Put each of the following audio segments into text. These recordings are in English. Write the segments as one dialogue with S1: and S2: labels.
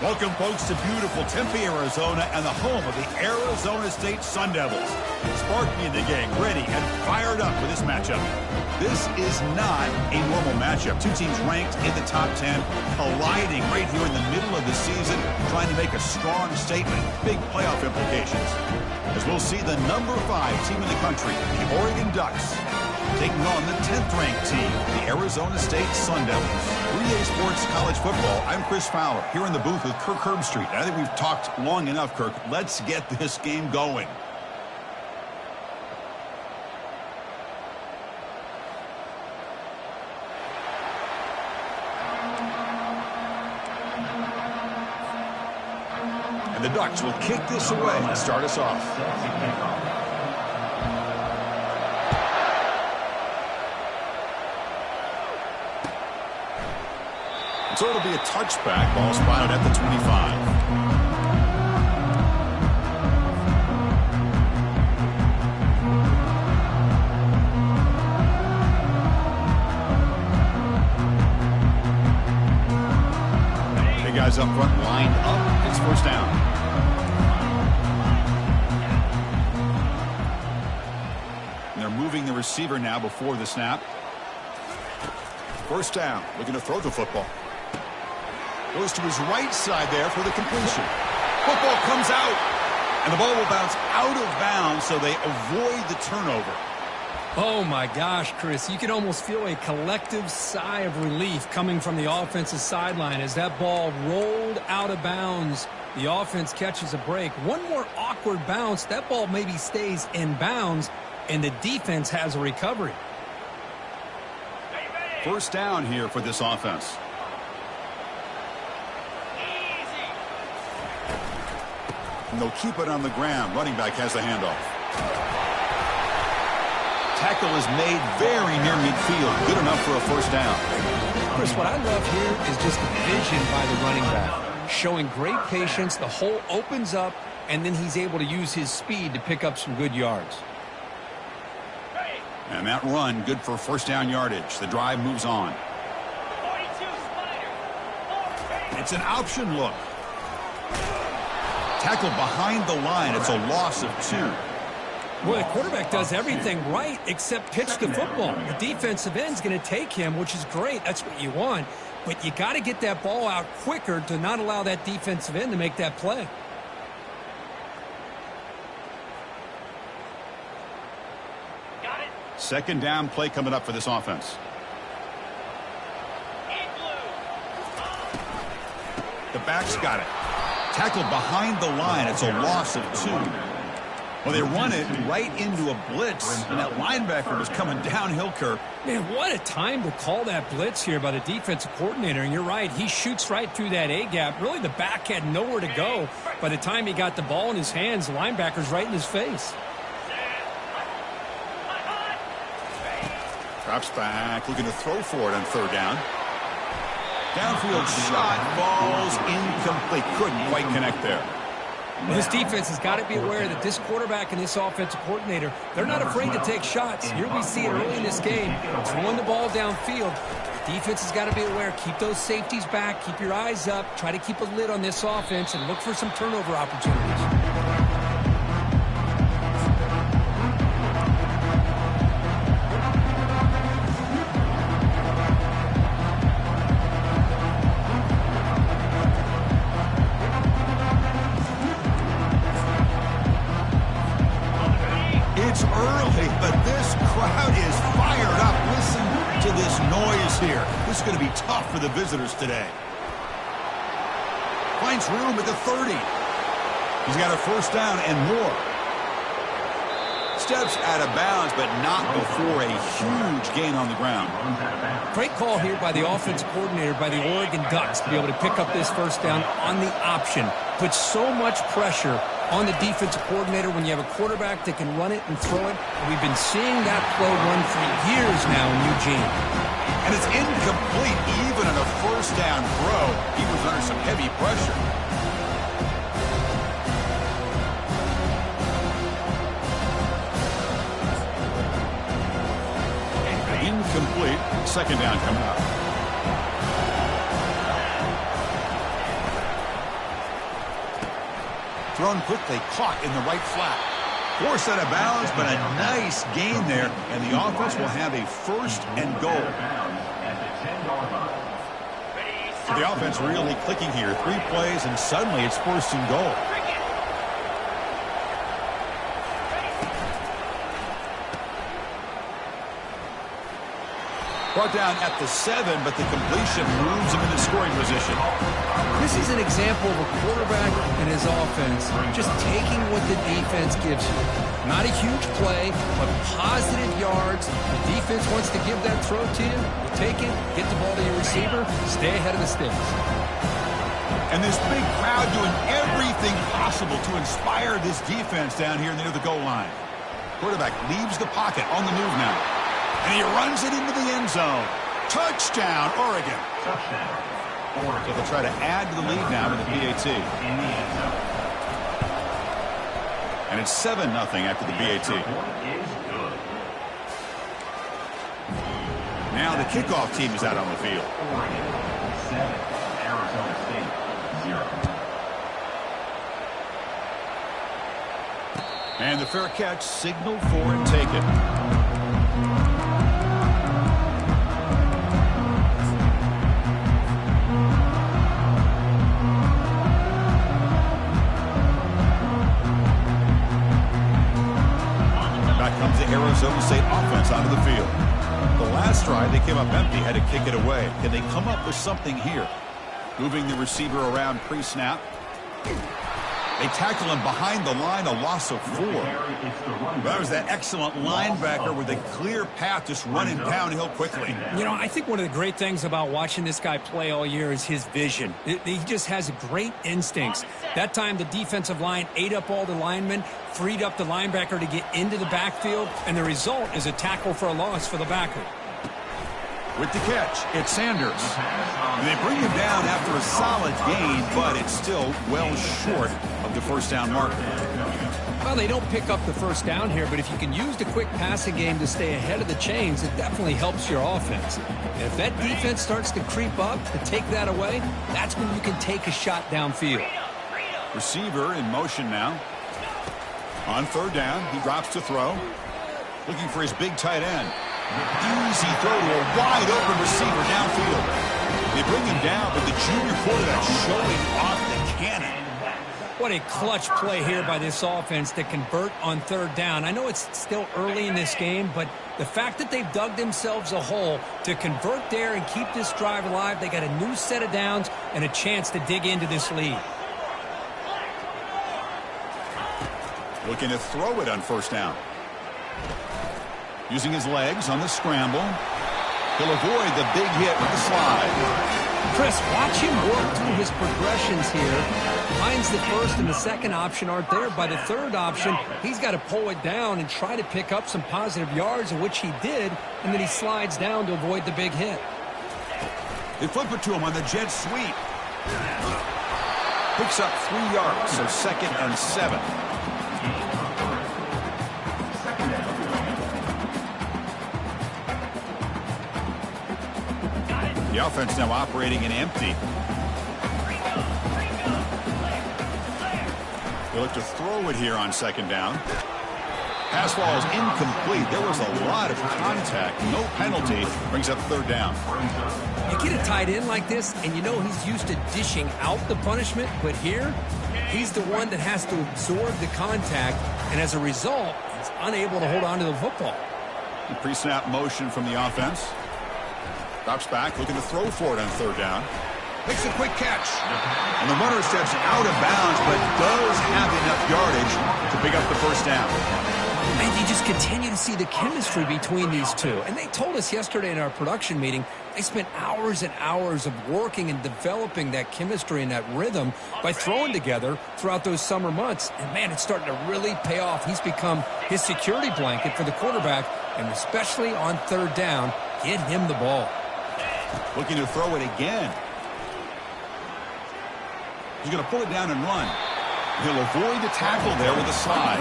S1: Welcome, folks, to beautiful Tempe, Arizona, and the home of the Arizona State Sun Devils. Sparky and the gang ready and fired up for this matchup. This is not a normal matchup. Two teams ranked in the top 10, colliding right here in the middle of the season, trying to make a strong statement. Big playoff implications. As we'll see the number 5 team in the country, the Oregon Ducks, taking on the 10th-ranked team, the Arizona State Sun Devils. 3A Sports College Football. I'm Chris Fowler, here in the booth with Kirk Herbstreit. I think we've talked long enough, Kirk. Let's get this game going. And the Ducks will kick this away and start us off. So it'll be a touchback. Ball spotted at the 25. Big guys up front lined up. It's first down. And they're moving the receiver now before the snap. First down. Looking to throw the football. Goes to his right side there for the completion. Football comes out, and the ball will bounce out of bounds, so they avoid the turnover.
S2: Oh, my gosh, Chris. You can almost feel a collective sigh of relief coming from the offensive sideline as that ball rolled out of bounds. The offense catches a break. One more awkward bounce. That ball maybe stays in bounds, and the defense has a recovery.
S1: First down here for this offense. And they'll keep it on the ground. Running back has the handoff. Tackle is made very near midfield. Good enough for a first down.
S2: Chris, what I love here is just the vision by the running back. Showing great patience. The hole opens up, and then he's able to use his speed to pick up some good yards.
S1: And that run, good for first down yardage. The drive moves on. It's an option look. Tackle behind the line. It's a loss of 2.
S2: Well, the quarterback does everything right except pitch the football. The defensive end's going to take him, which is great. That's what you want. But you got to get that ball out quicker to not allow that defensive end to make that play.
S1: Got it. Second down play coming up for this offense. The back's got it. Tackle behind the line. It's a loss of 2. Well, they run it right into a blitz, and that linebacker was coming downhill, Kirk.
S2: Man, what a time to call that blitz here by the defensive coordinator. And you're right, he shoots right through that A-gap. Really, the back had nowhere to go. By the time he got the ball in his hands, the linebacker's right in his face.
S1: Drops back, looking to throw for it on third down. Downfield shot, falls incomplete. Couldn't quite connect there.
S2: Well, this defense has got to be aware that this quarterback and this offensive coordinator, they're not afraid to take shots. Here we see it early in this game, throwing the ball downfield. The defense has got to be aware. Keep those safeties back. Keep your eyes up. Try to keep a lid on this offense and look for some turnover opportunities.
S1: It's early, but this crowd is fired up. Listen to this noise here. This is going to be tough for the visitors today. Finds room at the 30. He's got a first down and more. Steps out of bounds, but not before a huge gain on the ground.
S2: Great call here by the offensive coordinator, by the Oregon Ducks, to be able to pick up this first down on the option. Puts so much pressure on the defensive coordinator when you have a quarterback that can run it and throw it. We've been seeing that play run for years now in Eugene.
S1: And it's incomplete even on a first down throw. He was under some heavy pressure. Incomplete. Second down coming up. thrown quickly, caught in the right flat. Forced out of bounds, but a nice gain there, and the offense will have a first and goal. The offense really clicking here. 3 plays, and suddenly it's first and goal. Brought down at the 7, but the completion moves him into scoring position.
S2: This is an example of a quarterback and his offense just taking what the defense gives you. Not a huge play, but positive yards. The defense wants to give that throw to you. You take it, get the ball to your receiver, stay ahead of the sticks.
S1: And this big crowd doing everything possible to inspire this defense down here near the goal line. Quarterback leaves the pocket on the move now. And he runs it into the end zone. Touchdown, Oregon. So they'll try to add to the lead now with the PAT. And it's 7-0 after the PAT. Now the kickoff team is out on the field.
S3: Oregon 7, Arizona State 0.
S1: And the fair catch signaled for and taken. Comes the Arizona State offense onto the field. The last drive, they came up empty, had to kick it away. Can they come up with something here? Moving the receiver around pre-snap. They tackle him behind the line, a loss of 4. That was that excellent linebacker with a clear path just running downhill quickly.
S2: You know, I think one of the great things about watching this guy play all year is his vision. He just has great instincts. That time the defensive line ate up all the linemen, freed up the linebacker to get into the backfield, and the result is a tackle for a loss for the backer.
S1: With the catch, it's Sanders. And they bring him down after a solid gain, but it's still well short of the first down marker.
S2: Well, they don't pick up the first down here, but if you can use the quick passing game to stay ahead of the chains, it definitely helps your offense. And if that defense starts to creep up to take that away, that's when you can take a shot downfield.
S1: Receiver in motion now. On third down, he drops to throw. Looking for his big tight end. Easy throw to a wide-open receiver downfield. They bring him down, but the junior quarterback showing off the cannon.
S2: What a clutch play here by this offense to convert on third down. I know it's still early in this game, but the fact that they've dug themselves a hole to convert there and keep this drive alive, they got a new set of downs and a chance to dig into this lead.
S1: Looking to throw it on first down. Using his legs on the scramble. He'll avoid the big hit with the slide.
S2: Chris, watch him work through his progressions here. Finds the first and the second option aren't there. By the third option, he's got to pull it down and try to pick up some positive yards, which he did, and then he slides down to avoid the big hit.
S1: They flip it to him on the jet sweep. Picks up 3 yards, so 2nd and 7. The offense now operating in empty. They look to throw it here on second down. Pass ball is incomplete. There was a lot of contact. No penalty. Brings up third down.
S2: You get a tight end like this, and you know he's used to dishing out the punishment, but here, he's the one that has to absorb the contact, and as a result, he's unable to hold on to the football.
S1: The pre-snap motion from the offense. Drops back, looking to throw for it on third down. Makes a quick catch. And the runner steps out of bounds, but does have enough yardage to pick up the first down.
S2: And you just continue to see the chemistry between these two. And they told us yesterday in our production meeting, they spent hours and hours of working and developing that chemistry and that rhythm by throwing together throughout those summer months. And, man, it's starting to really pay off. He's become his security blanket for the quarterback, and especially on third down, get him the ball.
S1: Looking to throw it again. He's going to pull it down and run. He'll avoid the tackle there with a slide.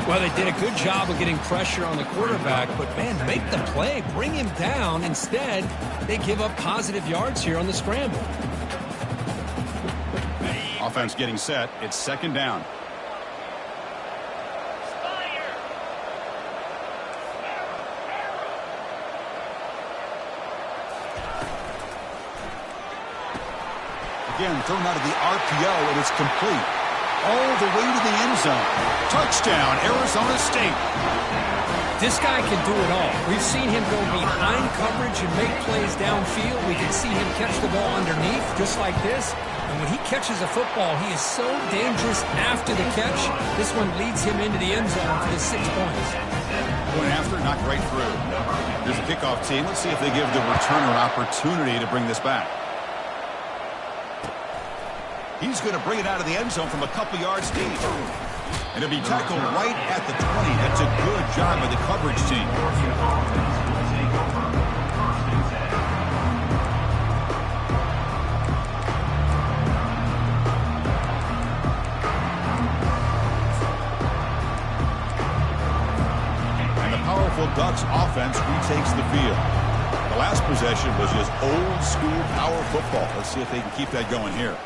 S2: Well, they did a good job of getting pressure on the quarterback, but, man, make the play, bring him down. Instead, they give up positive yards here on the scramble.
S1: Offense getting set. It's second down. Again, thrown out of the RPO, and it's complete. All the way to the end zone. Touchdown, Arizona State.
S2: This guy can do it all. We've seen him go behind coverage and make plays downfield. We can see him catch the ball underneath, just like this. And when he catches a football, he is so dangerous after the catch. This one leads him into the end zone for the 6 points.
S1: Going after, not right through. There's a kickoff team. Let's see if they give the returner an opportunity to bring this back. He's going to bring it out of the end zone from a couple yards deep. And it'll be tackled right at the 20. That's a good job by the coverage team. And the powerful Ducks offense retakes the field. The last possession was just old school power football. Let's see if they can keep that going here.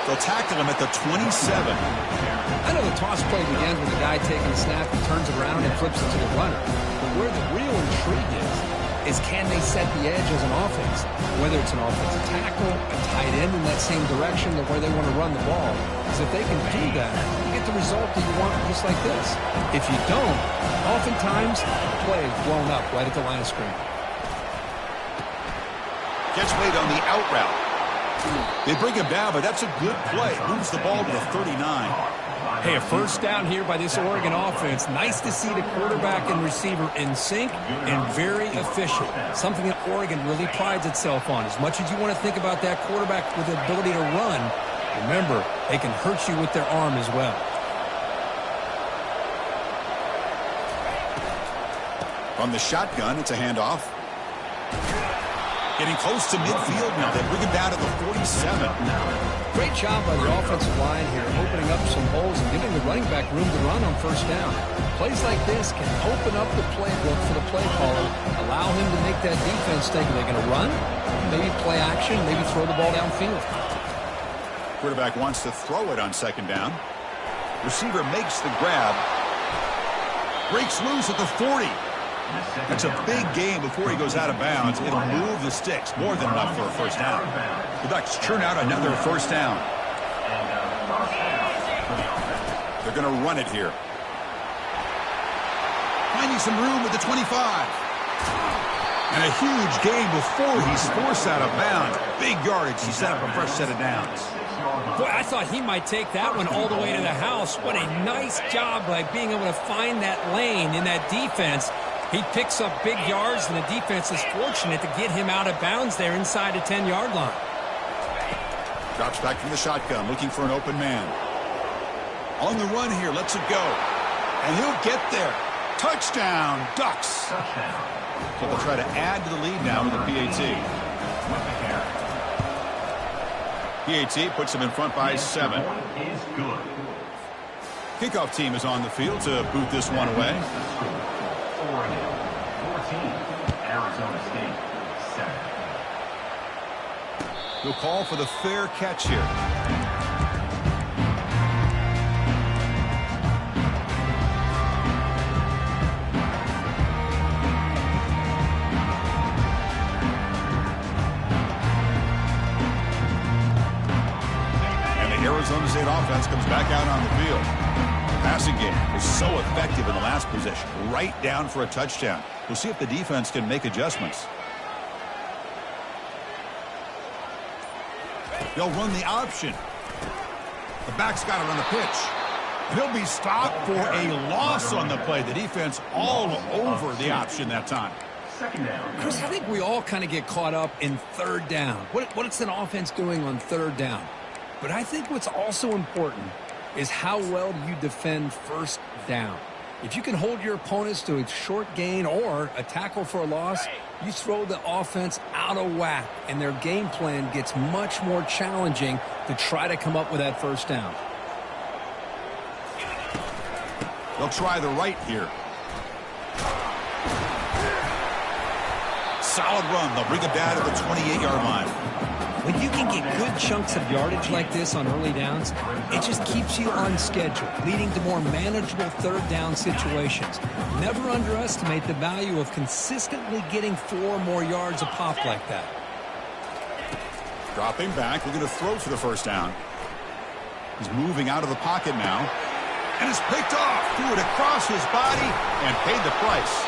S1: They'll tackle him at the 27.
S2: I know the toss play begins with the guy taking the snap and turns it around and flips it to the runner. But where the real intrigue is can they set the edge as an offense? Whether it's an offensive tackle, a tight end in that same direction of where they want to run the ball. Because if they can do that, you get the result that you want just like this. If you don't, oftentimes the play is blown up right at the line of scrimmage.
S1: Gets made on the out route. They bring him down, but that's a good play. Moves the ball to the 39.
S2: Hey, a first down here by this Oregon offense. Nice to see the quarterback and receiver in sync and very efficient. Something that Oregon really prides itself on. As much as you want to think about that quarterback with the ability to run, remember, they can hurt you with their arm as well.
S1: From the shotgun, it's a handoff. Getting close to midfield now. They bring him down to the 47.
S2: Great job by the offensive line here, opening up some holes and giving the running back room to run on first down. Plays like this can open up the playbook for the play caller, allow him to make that defense think, are they going to run? Maybe play action, maybe throw the ball downfield.
S1: Quarterback wants to throw it on second down. Receiver makes the grab. Breaks loose at the 40. That's a big gain before he goes out of bounds. It'll move the sticks. More than enough for a first down. The Ducks churn out another first down. They're going to run it here. Finding some room with the 25. And a huge gain before he's forced out of bounds. Big yardage to set up a fresh set of downs.
S2: Boy, I thought he might take that one all the way to the house. What a nice job by being able to find that lane in that defense. He picks up big yards, and the defense is fortunate to get him out of bounds there inside the 10-yard line.
S1: Drops back from the shotgun, looking for an open man. On the run here, lets it go. And he'll get there. Touchdown, Ducks. So they'll try to add to the lead now with a PAT. PAT puts them in front by 7. Kickoff team is on the field to boot this one away.
S3: Oregon 14, Arizona State 7.
S1: He'll call for the fair catch here. And the Arizona State offense comes back out on the field. Passing game was so effective in the last possession. Right down for a touchdown. We'll see if the defense can make adjustments. They'll run the option. The back's got it on the pitch. And he'll be stopped for a loss on the play. The defense all over the option that time.
S3: Second down.
S2: Chris, I think we all kind of get caught up in third down. What's an offense doing on third down? But I think what's also important is how well do you defend first down. If you can hold your opponents to a short gain or a tackle for a loss, you throw the offense out of whack, and their game plan gets much more challenging to try to come up with that first down.
S1: They'll try the right here. Solid run. They'll bring it down to the 28-yard line.
S2: When you can get good chunks of yardage like this on early downs, it just keeps you on schedule, leading to more manageable third down situations. Never underestimate the value of consistently getting 4 or more yards a pop like that.
S1: Dropping back, looking to throw for the first down. He's moving out of the pocket now. And it's picked off. Threw it across his body and paid the price.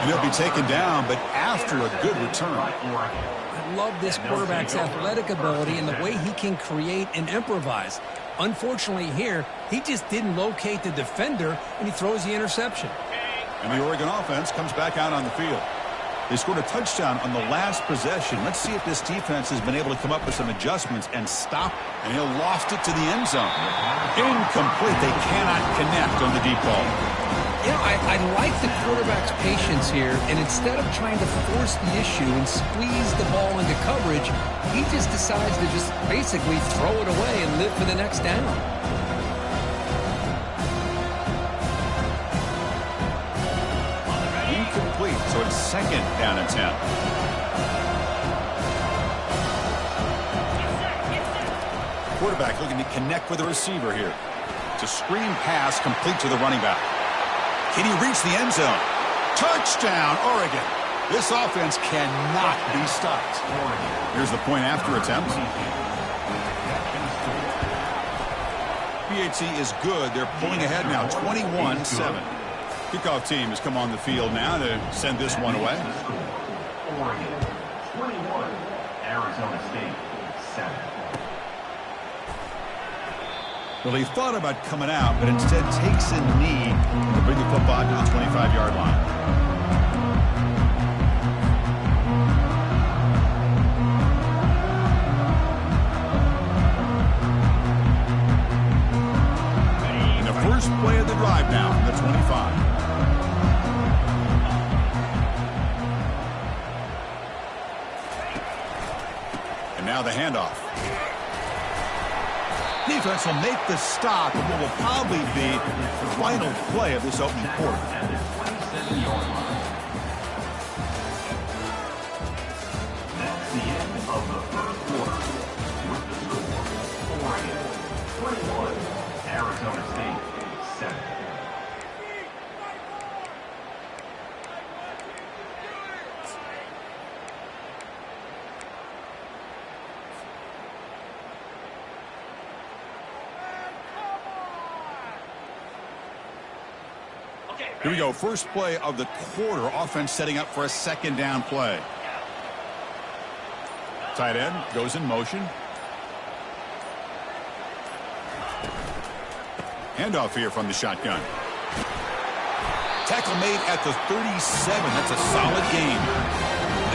S1: And he'll be taken down, but after a good return.
S2: I love this quarterback's athletic ability and the way he can create and improvise. Unfortunately here, he just didn't locate the defender, and he throws the interception.
S1: And the Oregon offense comes back out on the field. They scored a touchdown on the last possession. Let's see if this defense has been able to come up with some adjustments and stop. And he'll lost it to the end zone. Incomplete. They cannot connect on the deep ball.
S2: You know, I like the quarterback's patience here, and instead of trying to force the issue and squeeze the ball into coverage, he just decides to just basically throw it away and live for the next down.
S1: Incomplete, so it's second down and 10. Quarterback looking to connect with the receiver here. It's a screen pass complete to the running back. Can he reach the end zone? Touchdown, Oregon. This offense cannot be stopped. Here's the point after attempt. PAT is good. They're pulling ahead now, 21-7. Kickoff team has come on the field now to send this one away.
S3: Oregon 21, Arizona State 7.
S1: Well, he thought about coming out, but instead takes a knee to bring the football to the 25-yard line. And the first play of the drive now from the 25. And now the handoff. Defense will make the stop, and what will probably be the final play of this opening quarter.
S3: That's the end of the first quarter. With the score, Oregon 21, Arizona State 7.
S1: Here we go. First play of the quarter. Offense setting up for a second down play. Tight end goes in motion. Handoff here from the shotgun. Tackle made at the 37. That's a solid gain.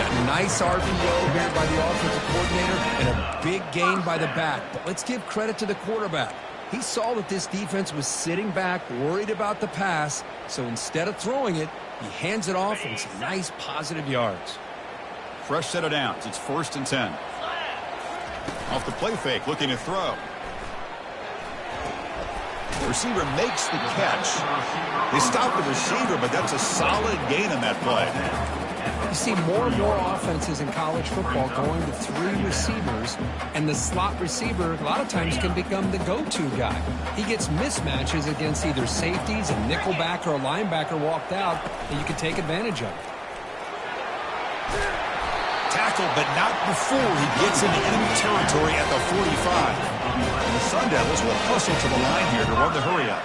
S2: A nice RPO here by the offensive coordinator and a big gain by the back. But let's give credit to the quarterback. He saw that this defense was sitting back, worried about the pass, so instead of throwing it, he hands it off and some nice positive yards.
S1: Fresh set of downs. It's 1st and 10. Off the play fake, looking to throw. The receiver makes the catch. They stop the receiver, but that's a solid gain on that play.
S2: You see more and more offenses in college football going to 3 receivers, and the slot receiver a lot of times can become the go-to guy. He gets mismatches against either safeties, a nickelbacker, or a linebacker walked out, and you can take advantage of it.
S1: Tackle, but not before he gets into enemy territory at the 45. And the Sun Devils will hustle to the line here to run the hurry up.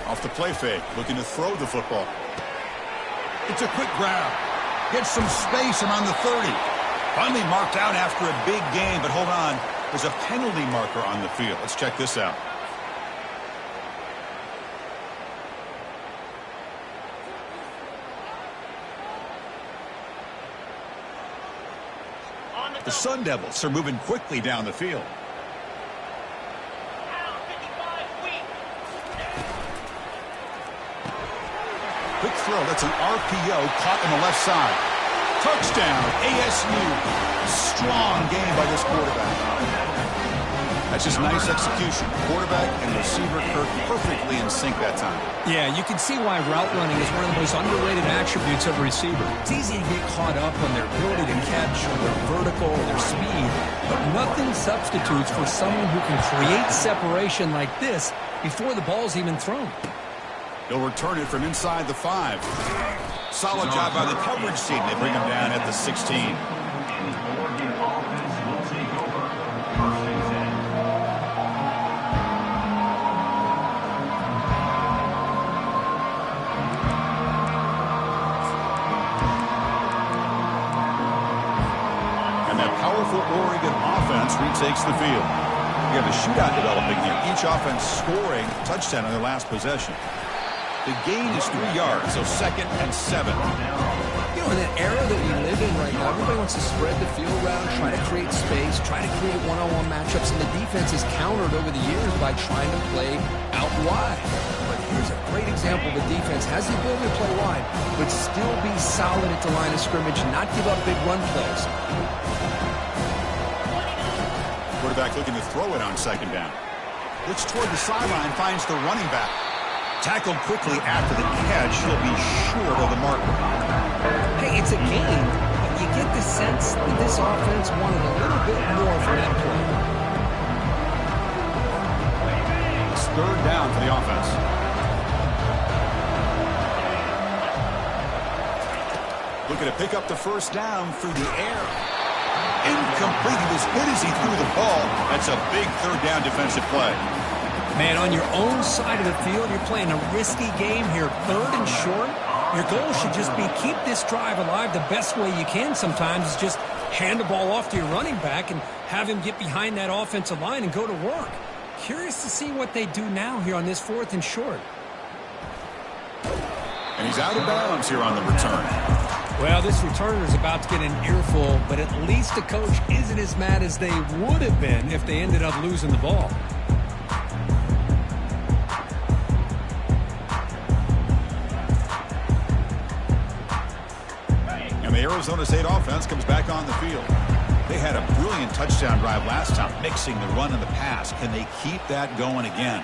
S1: Off the play fake, looking to throw the football. It's a quick grab. Gets some space around the 30. Finally marked out after a big gain, but hold on. There's a penalty marker on the field. Let's check this out. The Sun Devils are moving quickly down the field. Quick throw. That's an RPO caught on the left side. Touchdown, ASU. Strong game by this quarterback. That's just nice execution. Quarterback and receiver Kirk perfectly in sync that time.
S2: Yeah, you can see why route running is one of the most underrated attributes of a receiver. It's easy to get caught up on their ability to catch, or their vertical, or their speed, but nothing substitutes for someone who can create separation like this before the ball's even thrown.
S1: He'll return it from inside the 5. Solid job by the coverage team. They bring him down at the 16.
S3: And the Oregon offense will take over. First and 10.
S1: And that powerful Oregon offense retakes the field. We have a shootout developing here. Each offense scoring a touchdown on their last possession. The gain is 3 yards, so 2nd and 7.
S2: You know, in that era that we live in right now, everybody wants to spread the field around, try to create space, try to create one-on-one matchups, and the defense has countered over the years by trying to play out wide. But here's a great example. The defense has the ability to play wide, but still be solid at the line of scrimmage, not give up big run plays.
S1: Quarterback looking to throw it on 2nd down. Looks toward the sideline, finds the running back. Tackled quickly after the catch. He'll be short of the marker.
S2: Hey, it's a game, but you get the sense that this offense wanted a little bit more from that play.
S1: It's 3rd down for the offense. Looking to pick up the 1st down through the air. Incomplete. He was hit as he threw the ball. That's a big 3rd down defensive play.
S2: Man, on your own side of the field, you're playing a risky game here. 3rd and short. Your goal should just be keep this drive alive the best way you can sometimes is just hand the ball off to your running back and have him get behind that offensive line and go to work. Curious to see what they do now here on this 4th and short.
S1: And he's out of bounds here on the return.
S2: Well, this returner is about to get an earful, but at least the coach isn't as mad as they would have been if they ended up losing the ball.
S1: And the Arizona State offense comes back on the field. They had a brilliant touchdown drive last time, mixing the run and the pass. Can they keep that going again?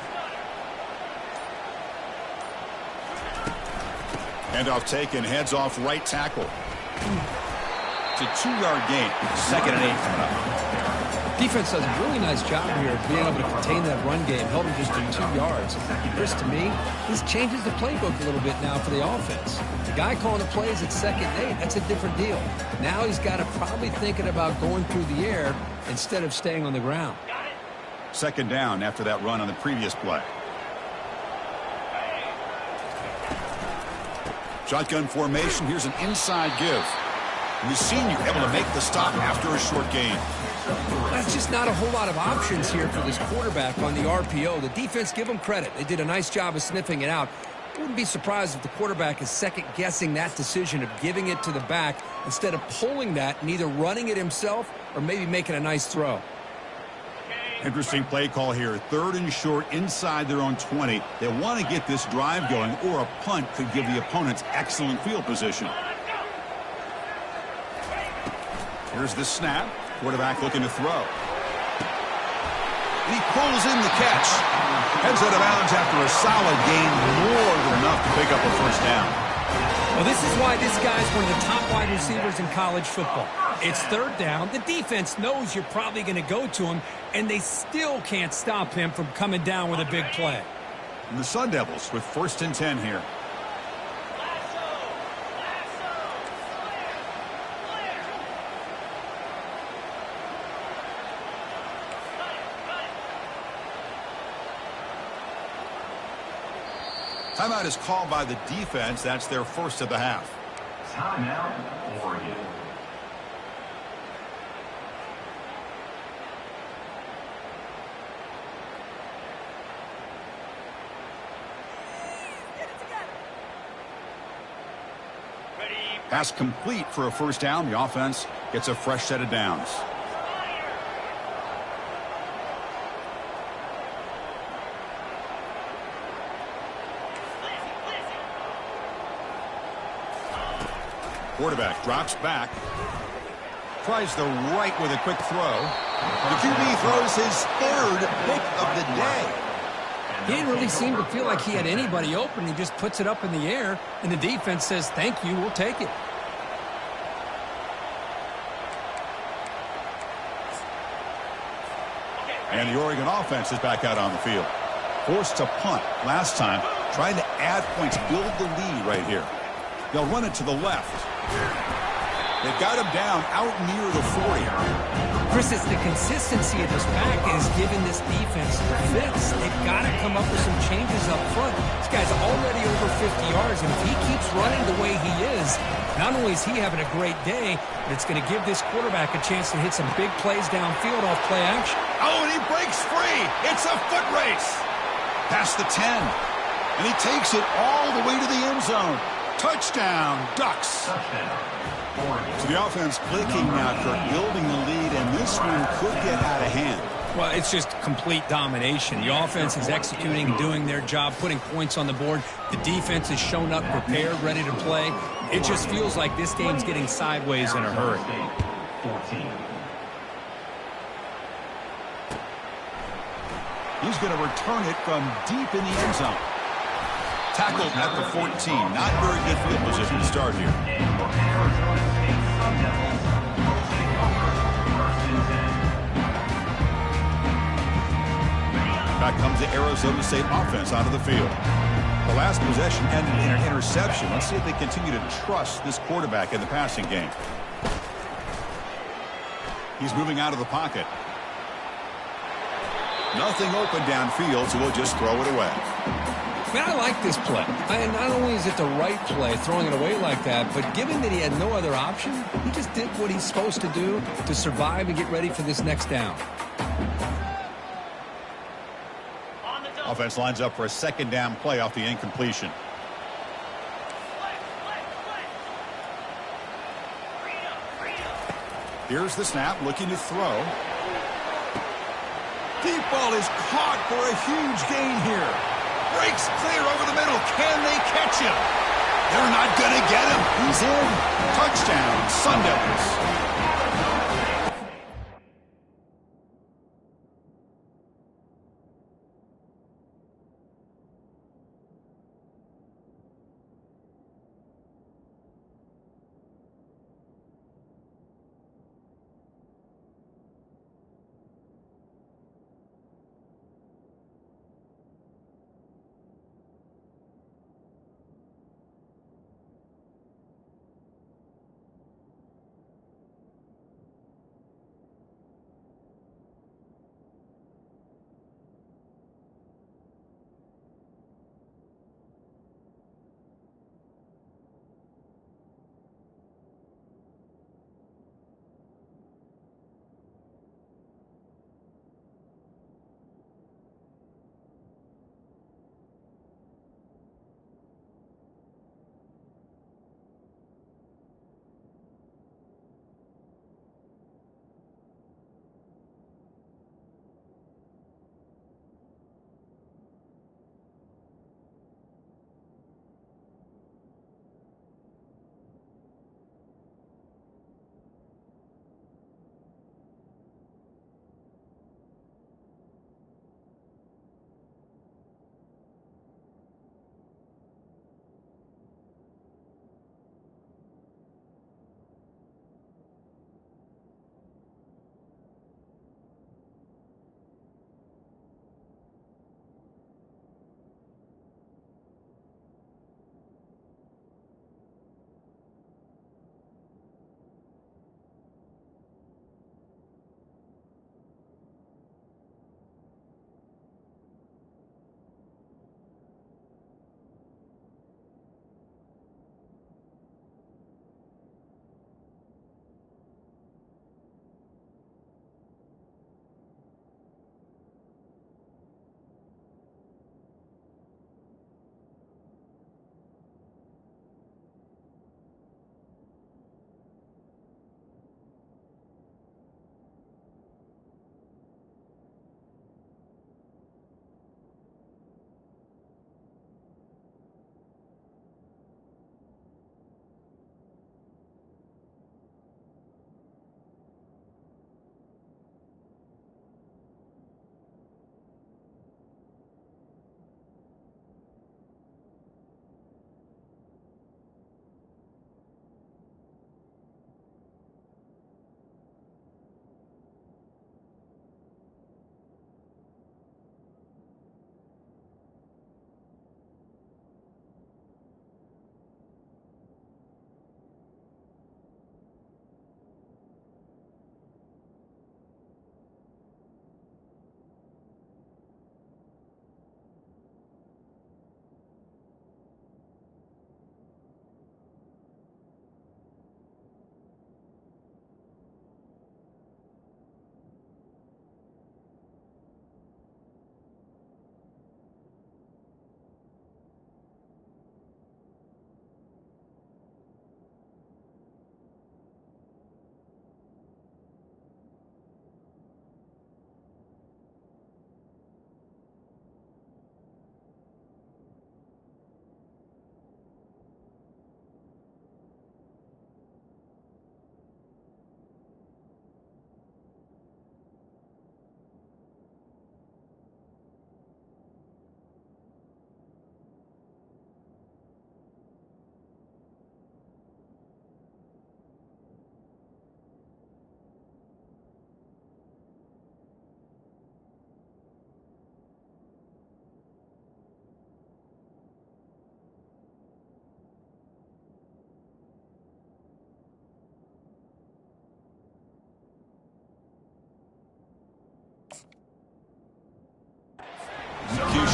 S1: Handoff taken, heads off right tackle. It's a 2-yard gain. 2nd and 8 coming up.
S2: Defense does a really nice job here of being able to contain that run game, held him just to 2 yards. Chris, to me, this changes the playbook a little bit now for the offense. The guy calling the plays at 2nd and 8, that's a different deal. Now he's got to probably thinking about going through the air instead of staying on the ground.
S1: 2nd down after that run on the previous play. Shotgun formation. Here's an inside give. And the senior able to make the stop after a short gain.
S2: That's just not a whole lot of options here for this quarterback on the RPO. The defense, give them credit. They did a nice job of sniffing it out. Wouldn't be surprised if the quarterback is second-guessing that decision of giving it to the back instead of pulling that and either running it himself or maybe making a nice throw.
S1: Interesting play call here. 3rd and short inside their own 20. They want to get this drive going, or a punt could give the opponents excellent field position. Here's the snap. Quarterback looking to throw. He pulls in the catch. Heads out of bounds after a solid gain, more than enough to pick up a 1st down.
S2: Well, this is why this guy's one of the top wide receivers in college football. It's 3rd down. The defense knows you're probably going to go to him, and they still can't stop him from coming down with a big play.
S1: And the Sun Devils with 1st and 10 here. Timeout is called by the defense. That's their 1st of the half.
S3: Timeout, Oregon.
S1: Pass complete for a 1st down. The offense gets a fresh set of downs. Quarterback drops back. Tries the right with a quick throw. The QB throws his third pick of the day.
S2: He didn't really seem to feel like he had anybody open. He just puts it up in the air, and the defense says, thank you, we'll take it.
S1: And the Oregon offense is back out on the field. Forced to punt last time, trying to add points, build the lead right here. They'll run it to the left. They've got him down out near the 40.
S2: Chris, it's the consistency of this pack that has given this defense fits. They've got to come up with some changes up front. This guy's already over 50 yards, and if he keeps running the way he is, not only is he having a great day, but it's going to give this quarterback a chance to hit some big plays downfield off play action.
S1: Oh, and he breaks free. It's a foot race. Past the 10. And he takes it all the way to the end zone. Touchdown, Ducks. So the offense clicking now, Kirk, building the lead, and this one could get out of hand.
S2: Well, it's just complete domination. The offense is executing and doing their job, putting points on the board. The defense has shown up prepared, ready to play. It just feels like this game's getting sideways in a hurry.
S3: 14.
S1: He's going to return it from deep in the end zone. Tackled at the 14. Not very good field position to start here. Back comes the Arizona State offense onto the field. The last possession ended in an interception. Let's see if they continue to trust this quarterback in the passing game. He's moving out of the pocket. Nothing open downfield, so we'll just throw it away.
S2: Man, I like this play. Not only is it the right play, throwing it away like that, but given that he had no other option, he just did what he's supposed to do to survive and get ready for this next down.
S1: Offense lines up for a second down play off the incompletion. Here's the snap, looking to throw. Deep ball is caught for a huge gain here. Breaks clear over the middle. Can they catch him? They're not going to get him. He's in. Touchdown, Sun Devils.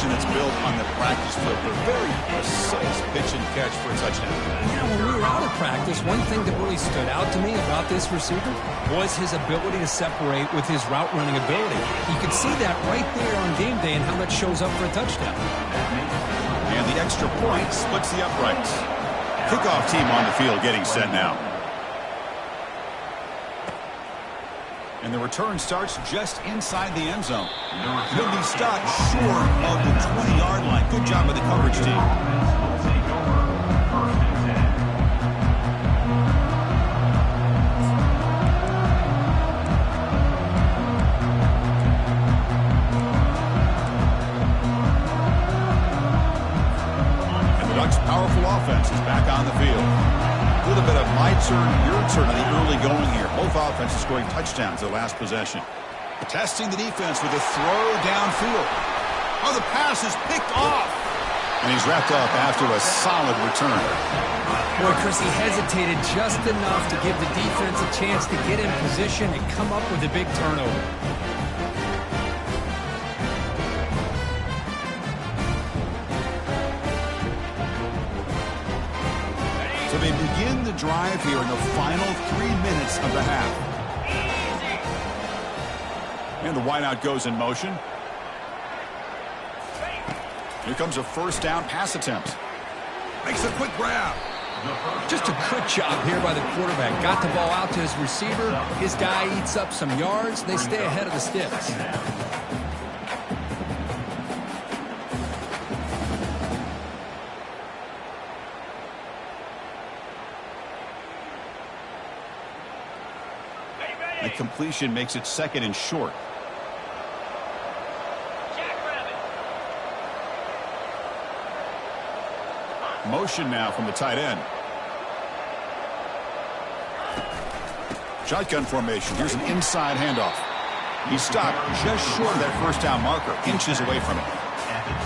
S1: formation that's built on the practice field. A very precise pitch and catch for a touchdown.
S2: Yeah, when we were out of practice, one thing that really stood out to me about this receiver was his ability to separate with his route running ability. You could see that right there on game day and how that shows up for a touchdown.
S1: And the extra point splits the uprights. Kickoff team on the field getting set now. And the return starts just inside the end zone. He'll be stopped short of the 20-yard line. Good job by the coverage team. And the Ducks' powerful offense is back on the field. A little bit of my turn, your turn on the early going here. Both offenses scoring touchdowns their last possession. Testing the defense with a throw downfield. Oh, the pass is picked off. And he's wrapped up after a solid return.
S2: Boy, Chris, he hesitated just enough to give the defense a chance to get in position and come up with a big turnover.
S1: So they begin the drive here in the final 3 minutes of the half. And the wideout goes in motion. Here comes a first down pass attempt. Makes a quick grab.
S2: Just a good job here by the quarterback. Got the ball out to his receiver. His guy eats up some yards. They stay ahead of the sticks.
S1: The completion makes it second and short. Motion now from the tight end. Shotgun formation. Here's an inside handoff. He stopped just short of that first down marker, inches away from it.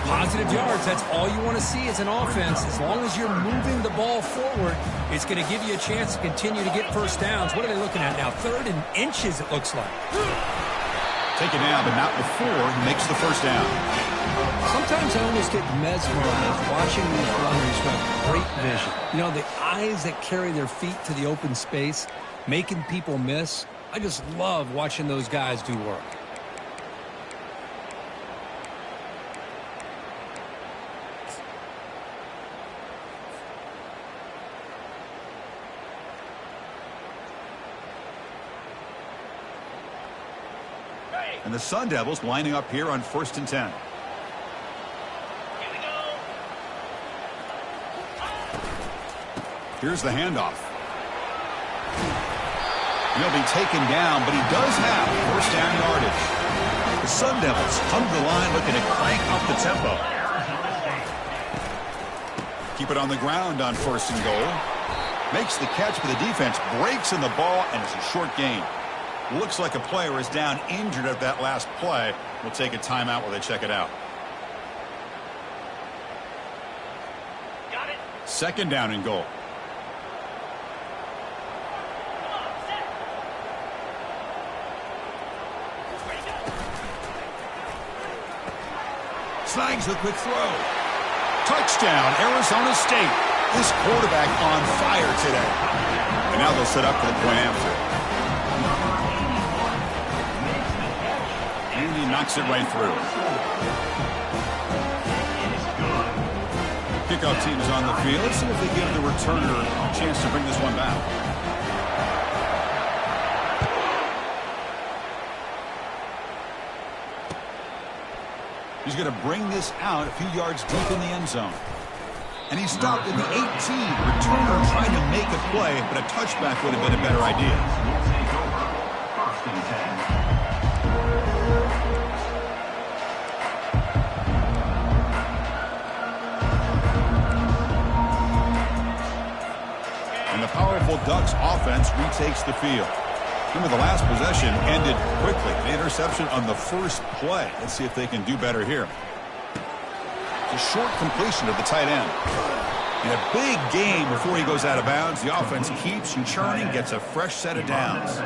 S2: Positive yards, that's all you want to see as an offense. As long as you're moving the ball forward, it's going to give you a chance to continue to get first downs. What are they looking at now? 3rd and inches, it looks like.
S1: Taken down, but not before he makes the first down.
S2: Sometimes I almost get mesmerized watching these runners who have great vision. You know, the eyes that carry their feet to the open space, making people miss. I just love watching those guys do work.
S1: And the Sun Devils lining up here on 1st and 10. Here's the handoff. He'll be taken down, but he does have first down yardage. The Sun Devils come to the line looking to crank up the tempo. Keep it on the ground on 1st and goal. Makes the catch, but the defense breaks in the ball, and it's a short gain. Looks like a player is down injured at that last play. We'll take a timeout while they check it out.
S3: Got it.
S1: 2nd down and goal. Snags a quick throw. Touchdown, Arizona State. This quarterback on fire today. And now they'll set up for the point after. And he knocks it right through. Kickoff team is on the field. Let's see if they give the returner a chance to bring this one back. He's going to bring this out a few yards deep in the end zone. And he stopped at the 18. Returner trying to make a play, but a touchback would have been a better idea.
S3: Will take over 1st and 10.
S1: And the powerful Ducks offense retakes the field. Remember, the last possession ended quickly. The interception on the first play. Let's see if they can do better here. It's a short completion of the tight end. In a big game before he goes out of bounds, the offense keeps churning, gets a fresh set of downs.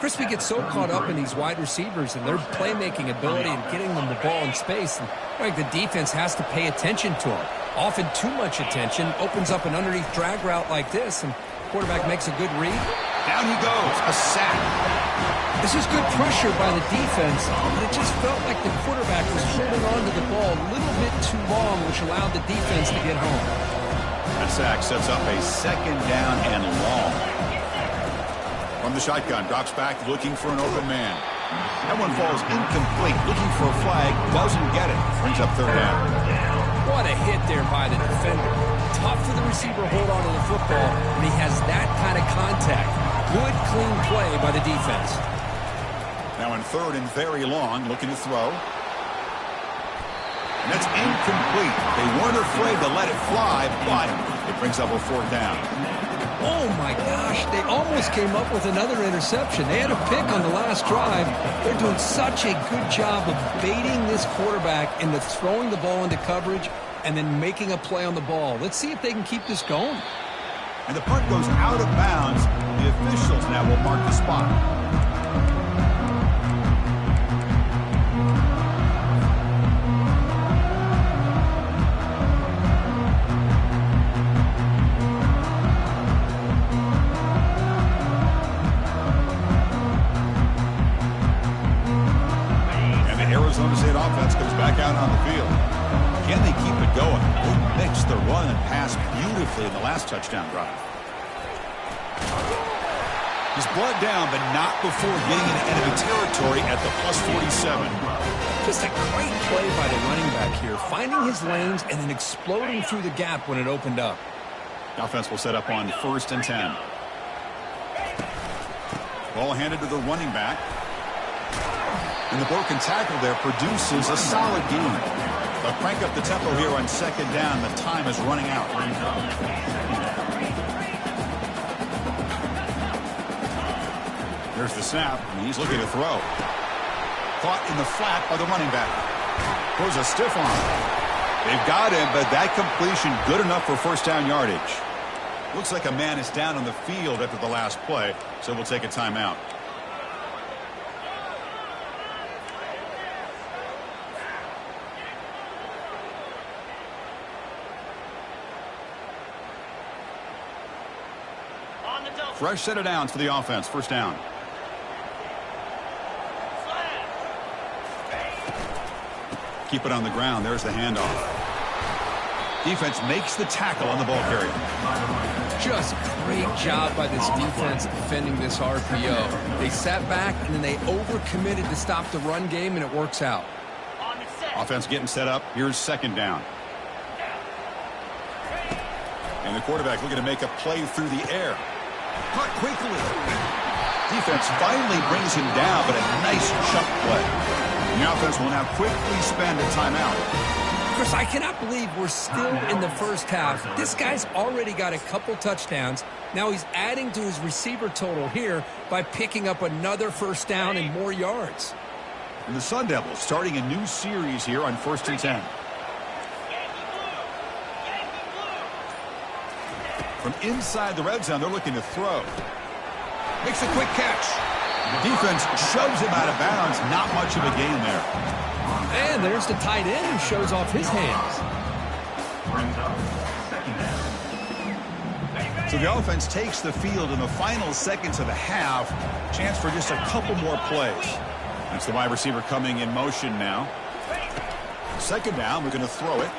S2: Chris, we get so caught up in these wide receivers and their playmaking ability and getting them the ball in space. And like the defense has to pay attention to them. Often too much attention opens up an underneath drag route like this, and quarterback makes a good read.
S1: Down he goes, a sack.
S2: This is good pressure by the defense, but it just felt like the quarterback was holding on to the ball a little bit too long, which allowed the defense to get home.
S1: That sack sets up a second down and long. From the shotgun, drops back, looking for an open man. That one falls incomplete, looking for a flag, doesn't get it. Brings up third down.
S2: What a hit there by the defender. Tough for the receiver to hold on to the football when he has that kind of contact. Good, clean play by the defense.
S1: Now in third and very long, looking to throw. And that's incomplete. They weren't afraid to let it fly, but it brings up a fourth down.
S2: Oh, my gosh. They almost came up with another interception. They had a pick on the last drive. They're doing such a good job of baiting this quarterback into throwing the ball into coverage and then making a play on the ball. Let's see if they can keep this going.
S1: And the punt goes out of bounds. The officials now will mark the spot. Arizona State offense comes back out on the field. Can they keep it going? They mixed the run and pass beautifully in the last touchdown drive. He's brought down, but not before getting into enemy territory at the +47.
S2: Just a great play by the running back here, finding his lanes and then exploding through the gap when it opened up.
S1: The offense will set up on 1st and 10. Ball handed to the running back. And the broken tackle there produces a solid gain. They'll crank up the tempo here on 2nd down. The time is running out. There's the snap, and he's looking to throw. Caught in the flat by the running back. Throws a stiff arm. They've got him, but that completion good enough for first down yardage. Looks like a man is down on the field after the last play, so we'll take a timeout. Fresh set of downs for the offense. First down. Keep it on the ground. There's the handoff. Defense makes the tackle on the ball carrier.
S2: Just great job by this defense defending this RPO. They sat back and then they overcommitted to stop the run game, and it works out.
S1: Offense getting set up. Here's 2nd down. And the quarterback looking to make a play through the air. Caught quickly. Defense finally brings him down, but a nice chunk play. And the offense will now quickly spend a timeout.
S2: Chris, I cannot believe we're still in the first half. This guy's already got a couple touchdowns. Now he's adding to his receiver total here by picking up another first down and more yards.
S1: And the Sun Devils starting a new series here on 1st and 10. From inside the red zone, they're looking to throw. Makes a quick catch. The defense shoves him out of bounds. Not much of a gain there.
S2: And there's the tight end who shows off his hands.
S1: So the offense takes the field in the final seconds of the half. Chance for just a couple more plays. That's the wide receiver coming in motion now. 2nd down, we're going to throw it.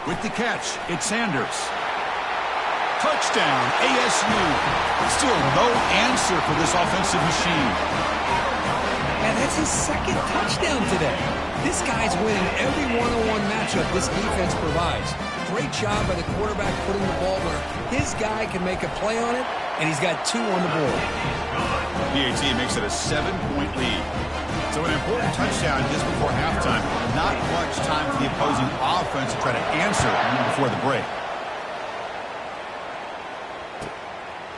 S1: With the catch, it's Sanders. Touchdown, ASU. Still no answer for this offensive machine.
S2: And that's his 2nd touchdown today. This guy's winning every one-on-one matchup this defense provides. Great job by the quarterback putting the ball where his guy can make a play on it, and he's got 2 on the board.
S1: PAT makes it a 7-point lead. So an important touchdown just before halftime. Not much time for the opposing offense to try to answer before the break.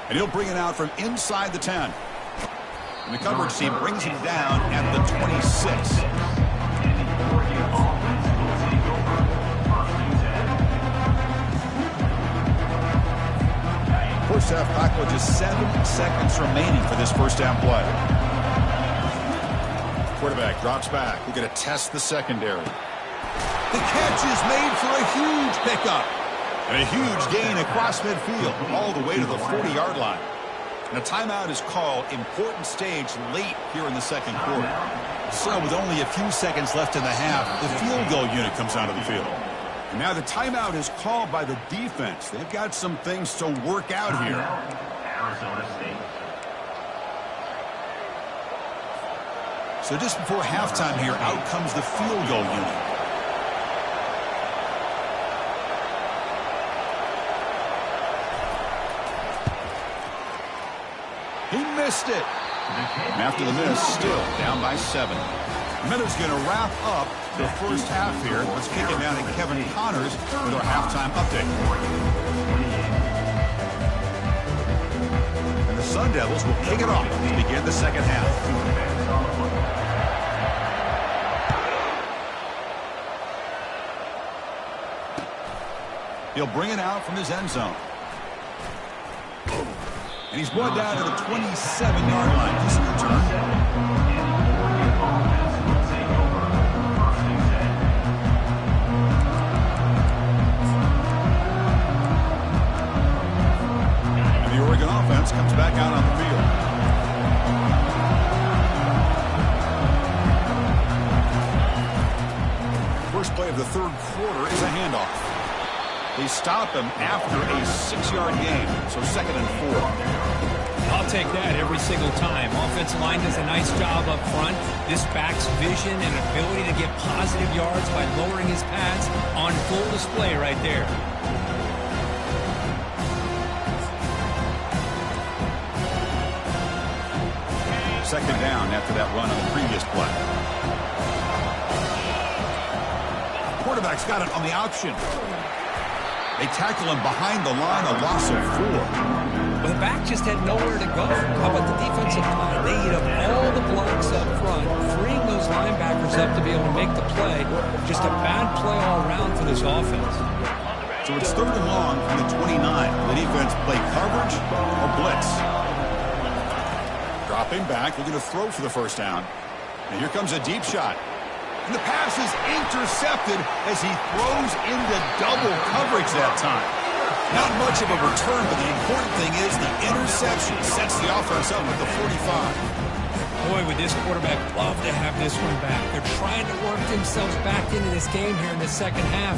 S1: And he'll bring it out from inside the 10. And the coverage team brings him down at the 26. First half clock with just 7 seconds remaining for this first down play. Quarterback drops back. We're going to test the secondary. The catch is made for a huge pickup. And a huge gain across midfield, all the way to the 40-yard line. And a timeout is called. Important stage late here in the second quarter. So with only a few seconds left in the half, the field goal unit comes onto the field. And now the timeout is called by the defense. They've got some things to work out here.
S3: Arizona State.
S1: So just before halftime here, out comes the field goal unit. He missed it. And after the miss, still down by 7. Miller's going to wrap up the first half here. Let's kick it down to Kevin Connors with our halftime update. And the Sun Devils will kick it off to begin the second half. He'll bring it out from his end zone. And he's brought down to the 27-yard line. This return. And the Oregon offense comes back out on the field. First play of the third quarter is a handoff. They stop him after a 6-yard gain, so 2nd and 4.
S2: I'll take that every single time. Offensive line does a nice job up front. This back's vision and ability to get positive yards by lowering his pads on full display right there.
S1: Second down after that run on the previous play. Quarterback's got it on the option. They tackle him behind the line, a loss of 4.
S2: Well, the back just had nowhere to go. How about the defensive line? They eat up all the blocks up front, freeing those linebackers up to be able to make the play. Just a bad play all around for this offense.
S1: So it's 3rd and long from the 29. The defense play coverage or blitz. Dropping back, looking to throw for the first down. And here comes a deep shot. And the pass is intercepted as he throws into double coverage that time. Not much of a return, but the important thing is the interception sets the offense up with the 45.
S2: Boy, would this quarterback love to have this one back. They're trying to work themselves back into this game here in the second half,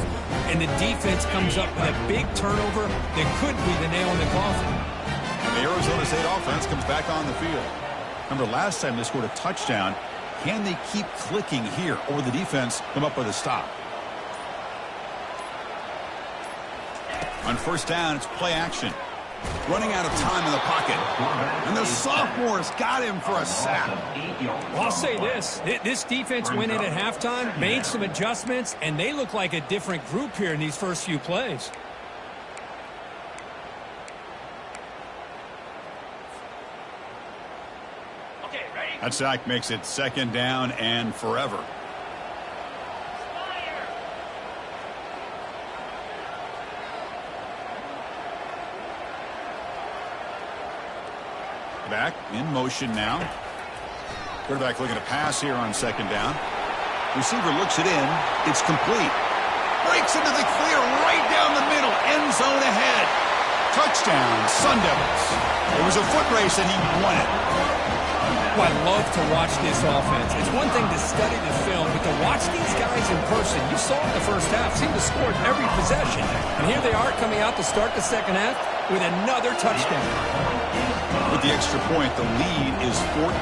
S2: and the defense comes up with a big turnover that could be the nail in the coffin.
S1: And the Arizona State offense comes back on the field. Remember, last time they scored a touchdown. Can they keep clicking here, or will the defense come up with a stop? On first down, it's play action. Running out of time in the pocket. And the sophomore's got him for a sack.
S2: Well, I'll say this. This defense went in at halftime, made some adjustments, and they look like a different group here in these first few plays.
S1: That sack makes it 2nd down and forever. Back in motion now. Quarterback looking to pass here on 2nd down. Receiver looks it in. It's complete. Breaks into the clear right down the middle. End zone ahead. Touchdown, Sun Devils. It was a foot race and he won it.
S2: Oh, I love to watch this offense. It's one thing to study the film, but to watch these guys in person, you saw in the first half, seemed to score every possession. And here they are coming out to start the second half with another touchdown.
S1: With the extra point, the lead is 14.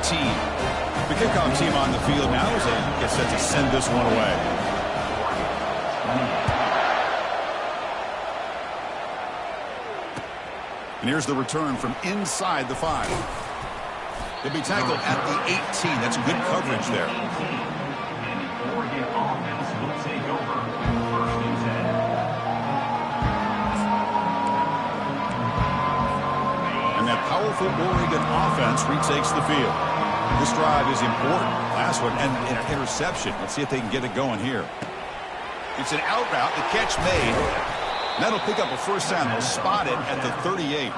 S1: The kickoff team on the field now as they get set to send this one away. And here's the return from inside the 5. He'll be tackled at the 18. That's good coverage there.
S3: Oregon offense will take over. 1st and 10.
S1: And that powerful Oregon offense retakes the field. This drive is important. Last one, and an interception. Let's see if they can get it going here. It's an out route. The catch made. That'll pick up a first down. They'll spot it at the 38.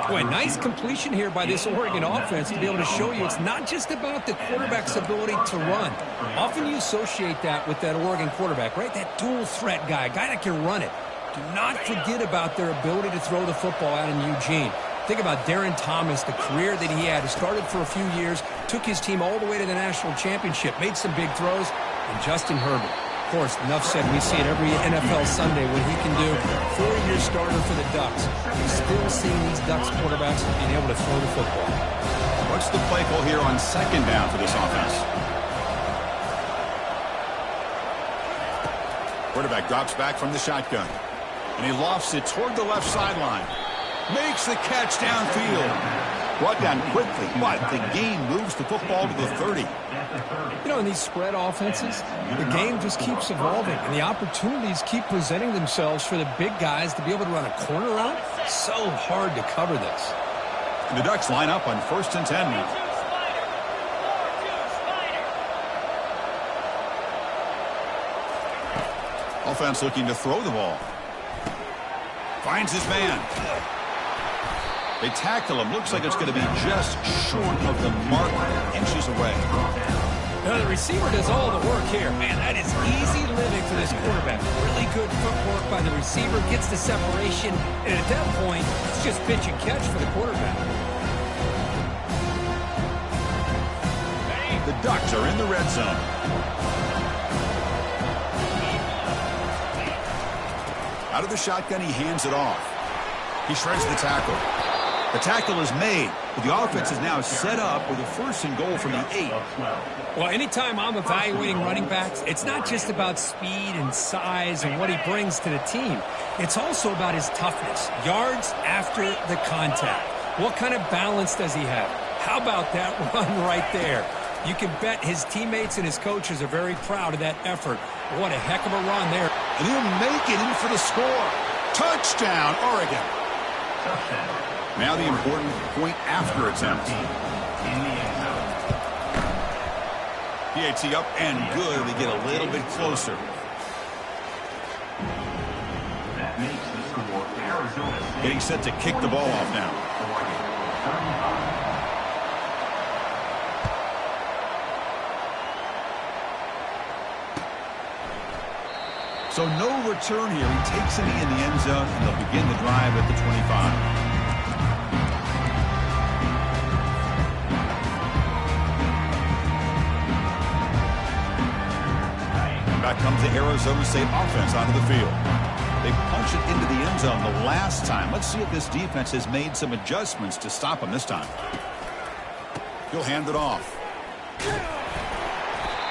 S2: Boy, nice completion here by this Oregon offense to be able to show you it's not just about the quarterback's ability to run. Often you associate that with that Oregon quarterback, right? That dual threat guy, a guy that can run it. Do not forget about their ability to throw the football out in Eugene. Think about Darren Thomas, the career that he had. He started for a few years, took his team all the way to the national championship, made some big throws, and Justin Herbert. Of course, enough said, we see it every NFL Sunday what he can do. 4-year starter for the Ducks. We're still seeing these Ducks quarterbacks being able to throw the football.
S1: What's the play call here on second down for this offense? Quarterback drops back from the shotgun. And he lofts it toward the left sideline. Makes the catch downfield. Brought down quickly, but the game moves the football to the 30.
S2: You know, in these spread offenses, the game just keeps evolving, and the opportunities keep presenting themselves for the big guys to be able to run a corner route. So hard to cover this.
S1: And the Ducks line up on 1st and 10 now. Offense looking to throw the ball. Finds his man. They tackle him. Looks like it's going to be just short of the mark, inches away.
S2: Now the receiver does all the work here. Man, that is easy living for this quarterback. Really good footwork by the receiver. Gets the separation. And at that point, it's just pitch and catch for the quarterback.
S1: The Ducks are in the red zone. Out of the shotgun, he hands it off. He shreds the tackle. The tackle is made, but the offense is now set up with a 1st and goal from the 8.
S2: Well, anytime I'm evaluating running backs, it's not just about speed and size and what he brings to the team. It's also about his toughness, yards after the contact. What kind of balance does he have? How about that run right there? You can bet his teammates and his coaches are very proud of that effort. What a heck of a run there.
S1: And he'll make it in for the score. Touchdown, Oregon. Now the important point after attempt. PAT up and good. They get a little bit closer.
S3: That makes the score Arizona State.
S1: Getting set to kick the ball off now. So no return here. He takes a knee in the end zone, and they'll begin the drive at the 25. Back comes the Arizona State offense onto the field. They punch it into the end zone the last time. Let's see if this defense has made some adjustments to stop them this time. He'll hand it off.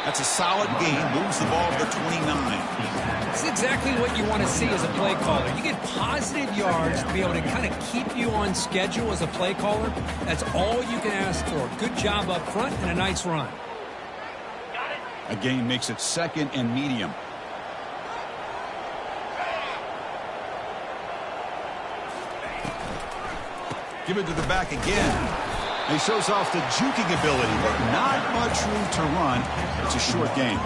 S1: That's a solid gain. Moves the ball to the 29.
S2: That's exactly what you want to see as a play caller. You get positive yards to be able to kind of keep you on schedule as a play caller. That's all you can ask for. Good job up front and a nice run.
S1: A gain makes it 2nd and medium. Give it to the back again. He shows off the juking ability, but not much room to run. It's a short game.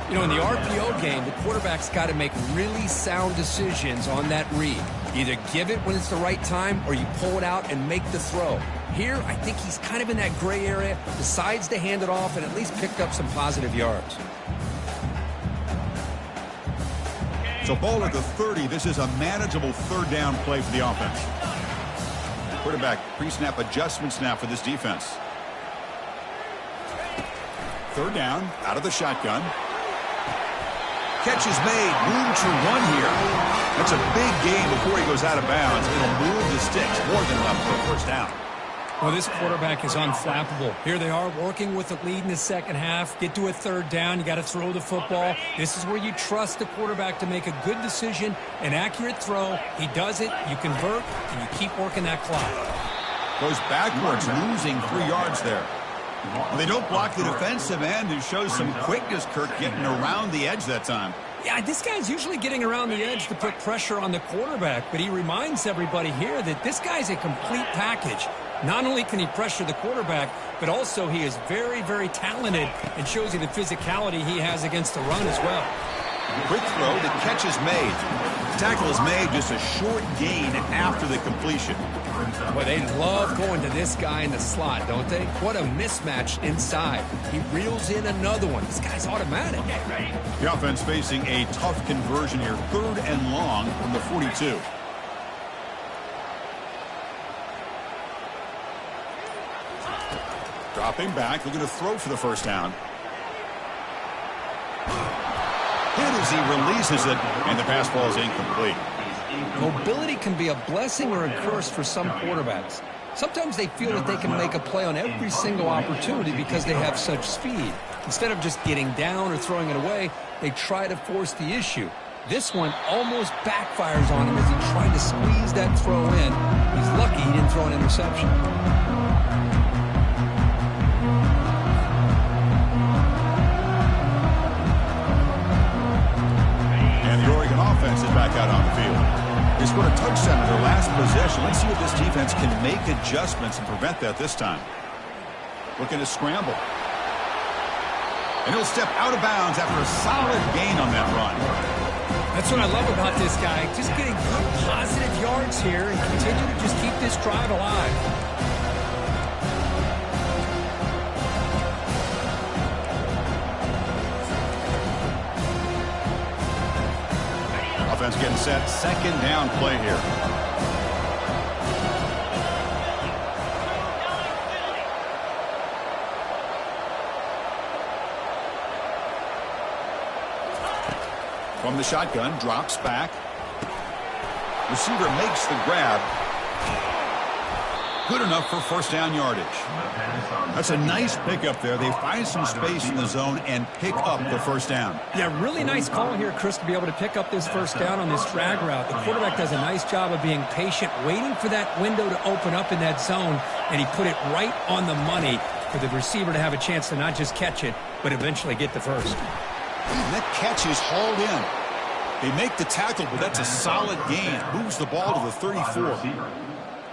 S2: You know, in the RPO game, the quarterback's got to make really sound decisions on that read. Either give it when it's the right time or you pull it out and make the throw. Here, I think he's kind of in that gray area, decides to hand it off and at least picked up some positive yards.
S1: So ball at the 30. This is a manageable 3rd down play for the offense. Quarterback pre-snap adjustments now for this defense. 3rd down, out of the shotgun. Catch is made. Room to run here. That's a big gain before he goes out of bounds. It'll move the sticks. More than enough for a 1st down.
S2: Well, this quarterback is unflappable. Here they are working with the lead in the second half. Get to a 3rd down. You got to throw the football. This is where you trust the quarterback to make a good decision, an accurate throw. He does it. You convert, and you keep working that clock.
S1: Goes backwards, losing 3 yards there. Well, they don't block the defensive end, who shows some quickness, Kirk, getting around the edge that time.
S2: Yeah, this guy's usually getting around the edge to put pressure on the quarterback, but he reminds everybody here that this guy's a complete package. Not only can he pressure the quarterback, but also he is very, very talented and shows you the physicality he has against the run as well.
S1: Quick throw, the catch is made. Tackle is made, just a short gain after the completion.
S2: Boy, they love going to this guy in the slot, don't they? What a mismatch inside. He reels in another one. This guy's automatic.
S1: The offense facing a tough conversion here. 3rd and long from the 42. Dropping back, looking to throw for the first down. Hit as he releases it, and the pass ball is incomplete.
S2: Mobility can be a blessing or a curse for some quarterbacks. Sometimes they feel that they can make a play on every single opportunity because they have such speed. Instead of just getting down or throwing it away, they try to force the issue. This one almost backfires on him as he tried to squeeze that throw in. He's lucky he didn't throw an interception.
S1: Offense is back out on the field. They scored a touchdown in their last possession. Let's see if this defense can make adjustments and prevent that this time. Looking to scramble. And he'll step out of bounds after a solid gain on that run.
S2: That's what I love about this guy. Just getting good positive yards here and continue to just keep this drive alive.
S1: Offense getting set. 2nd down play here. From the shotgun, drops back. Receiver makes the grab. Good enough for 1st down yardage. That's a nice pickup there. They find some space in the zone and pick up the 1st down.
S2: Yeah, really nice call here, Chris, to be able to pick up this 1st down on this drag route. The quarterback does a nice job of being patient, waiting for that window to open up in that zone, and he put it right on the money for the receiver to have a chance to not just catch it, but eventually get the 1st.
S1: And that catch is hauled in. They make the tackle, but that's a solid gain. Moves the ball to the 34.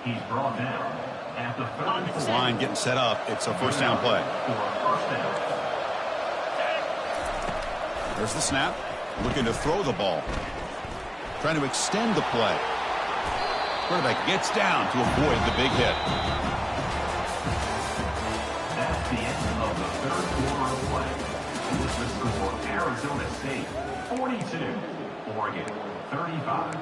S3: He's brought down at the 34.
S1: Line getting set up. It's a 1st down play. There's the snap. Looking to throw the ball. Trying to extend the play. Quarterback gets down to avoid the big hit.
S3: That's the end of the 3rd quarter of play. With the score, Arizona State 42, Oregon 35.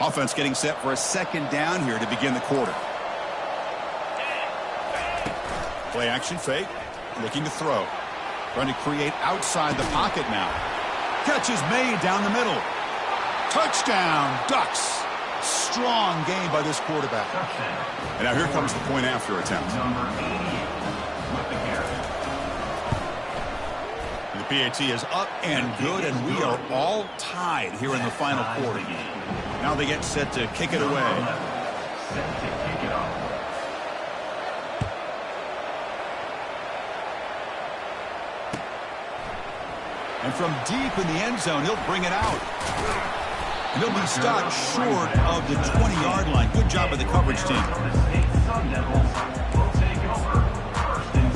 S1: Offense getting set for a 2nd down here to begin the quarter. Play action fake. Looking to throw. Trying to create outside the pocket now. Catch is made down the middle. Touchdown, Ducks. Strong game by this quarterback. And now here comes the point after attempt.
S3: Number 88 with the carry.
S1: The PAT is up and good, and we are all tied here in the final quarter. Now they get set to kick it away.
S3: Set to kick it off.
S1: And from deep in the end zone, he'll bring it out. And he'll be stopped short of the 20-yard line. Good job by the coverage team.
S3: Arizona State Sun Devils will take over 1st and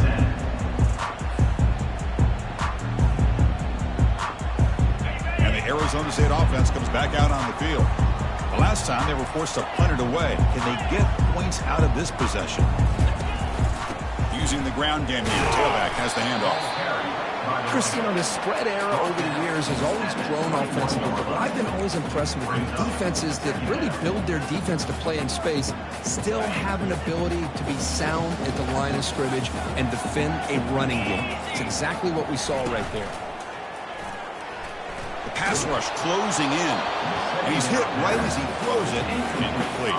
S3: 10.
S1: And the Arizona State offense comes back out on the field. The last time they were forced to punt it away. Can they get points out of this possession? Using the ground game here, tailback has the handoff.
S2: Chris, you know, the spread era over the years has always grown offensively, but what I've been always impressed with defenses that really build their defense to play in space still have an ability to be sound at the line of scrimmage and defend a running game. It's exactly what we saw right there.
S1: The pass rush closing in. And he's hit right as he throws it. Incomplete.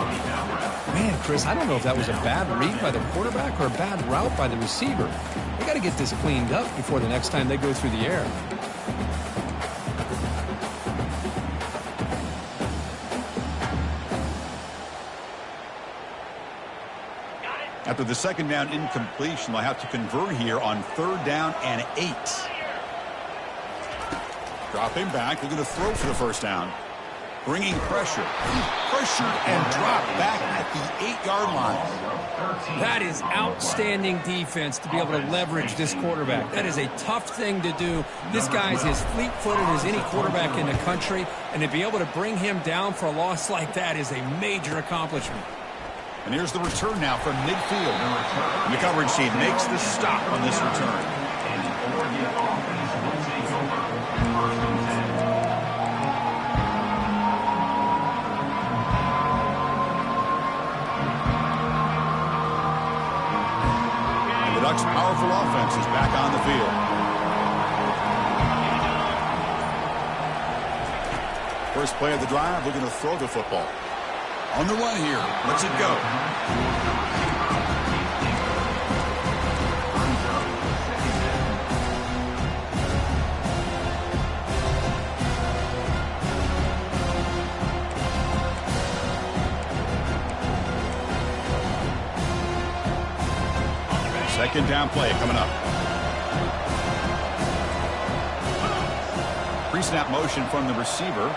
S2: Man, Chris, I don't know if that was a bad read by the quarterback or a bad route by the receiver. They got to get this cleaned up before the next time they go through the air.
S1: After the 2nd down incompletion, they'll have to convert here on 3rd down and 8. Dropping back, looking to throw for the 1st down. bringing pressure. Pressured and dropped back at the 8-yard line.
S2: That is outstanding defense to be able to leverage this quarterback. That is a tough thing to do. This guy's as fleet-footed as any quarterback in the country, and to be able to bring him down for a loss like that is a major accomplishment.
S1: And here's the return now from midfield. And the coverage team makes the stop on this return.
S3: And the Oregon offense will take over 1st and 10.
S1: And the Ducks' powerful offense is back on the field. First play of the drive, looking to throw the football. On the run here. Let's it go. Second down play coming up. Pre-snap motion from the receiver.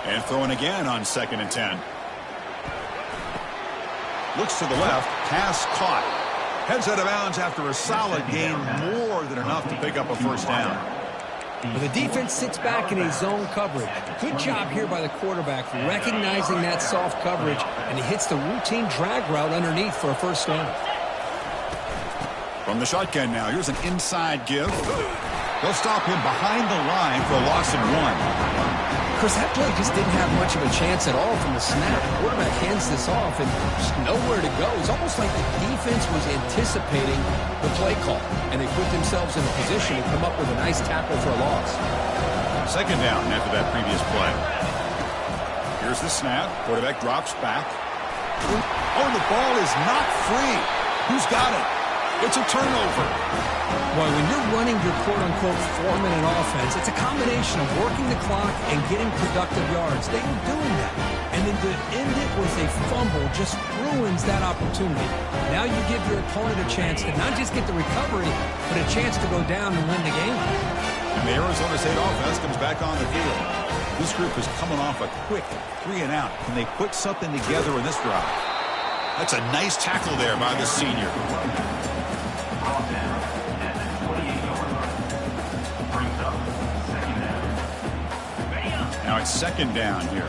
S1: And throwing again on 2nd and 10. Looks to the left. Pass caught. Heads out of bounds after a solid gain. More than enough to pick up a first down.
S2: Well, the defense sits back in a zone coverage. Good job here by the quarterback recognizing that soft coverage, and he hits the routine drag route underneath for a first down.
S1: From the shotgun now. Here's an inside give. They'll stop him behind the line for a loss of 1.
S2: Chris, that play just didn't have much of a chance at all from the snap. The quarterback hands this off and just nowhere to go. It's almost like the defense was anticipating the play call, and they put themselves in a position to come up with a nice tackle for a loss.
S1: Second down after that previous play. Here's the snap. Quarterback drops back. Oh, the ball is not free. Who's got it? It's a turnover.
S2: Boy, when you're running your quote-unquote 4-minute offense, it's a combination of working the clock and getting productive yards. They were doing that. And then to end it with a fumble just ruins that opportunity. Now you give your opponent a chance to not just get the recovery, but a chance to go down and win the game.
S1: And the Arizona State offense comes back on the field. This group is coming off a quick 3-and-out. Can they put something together in this drive? That's a nice tackle there by the senior. Now it's second down here.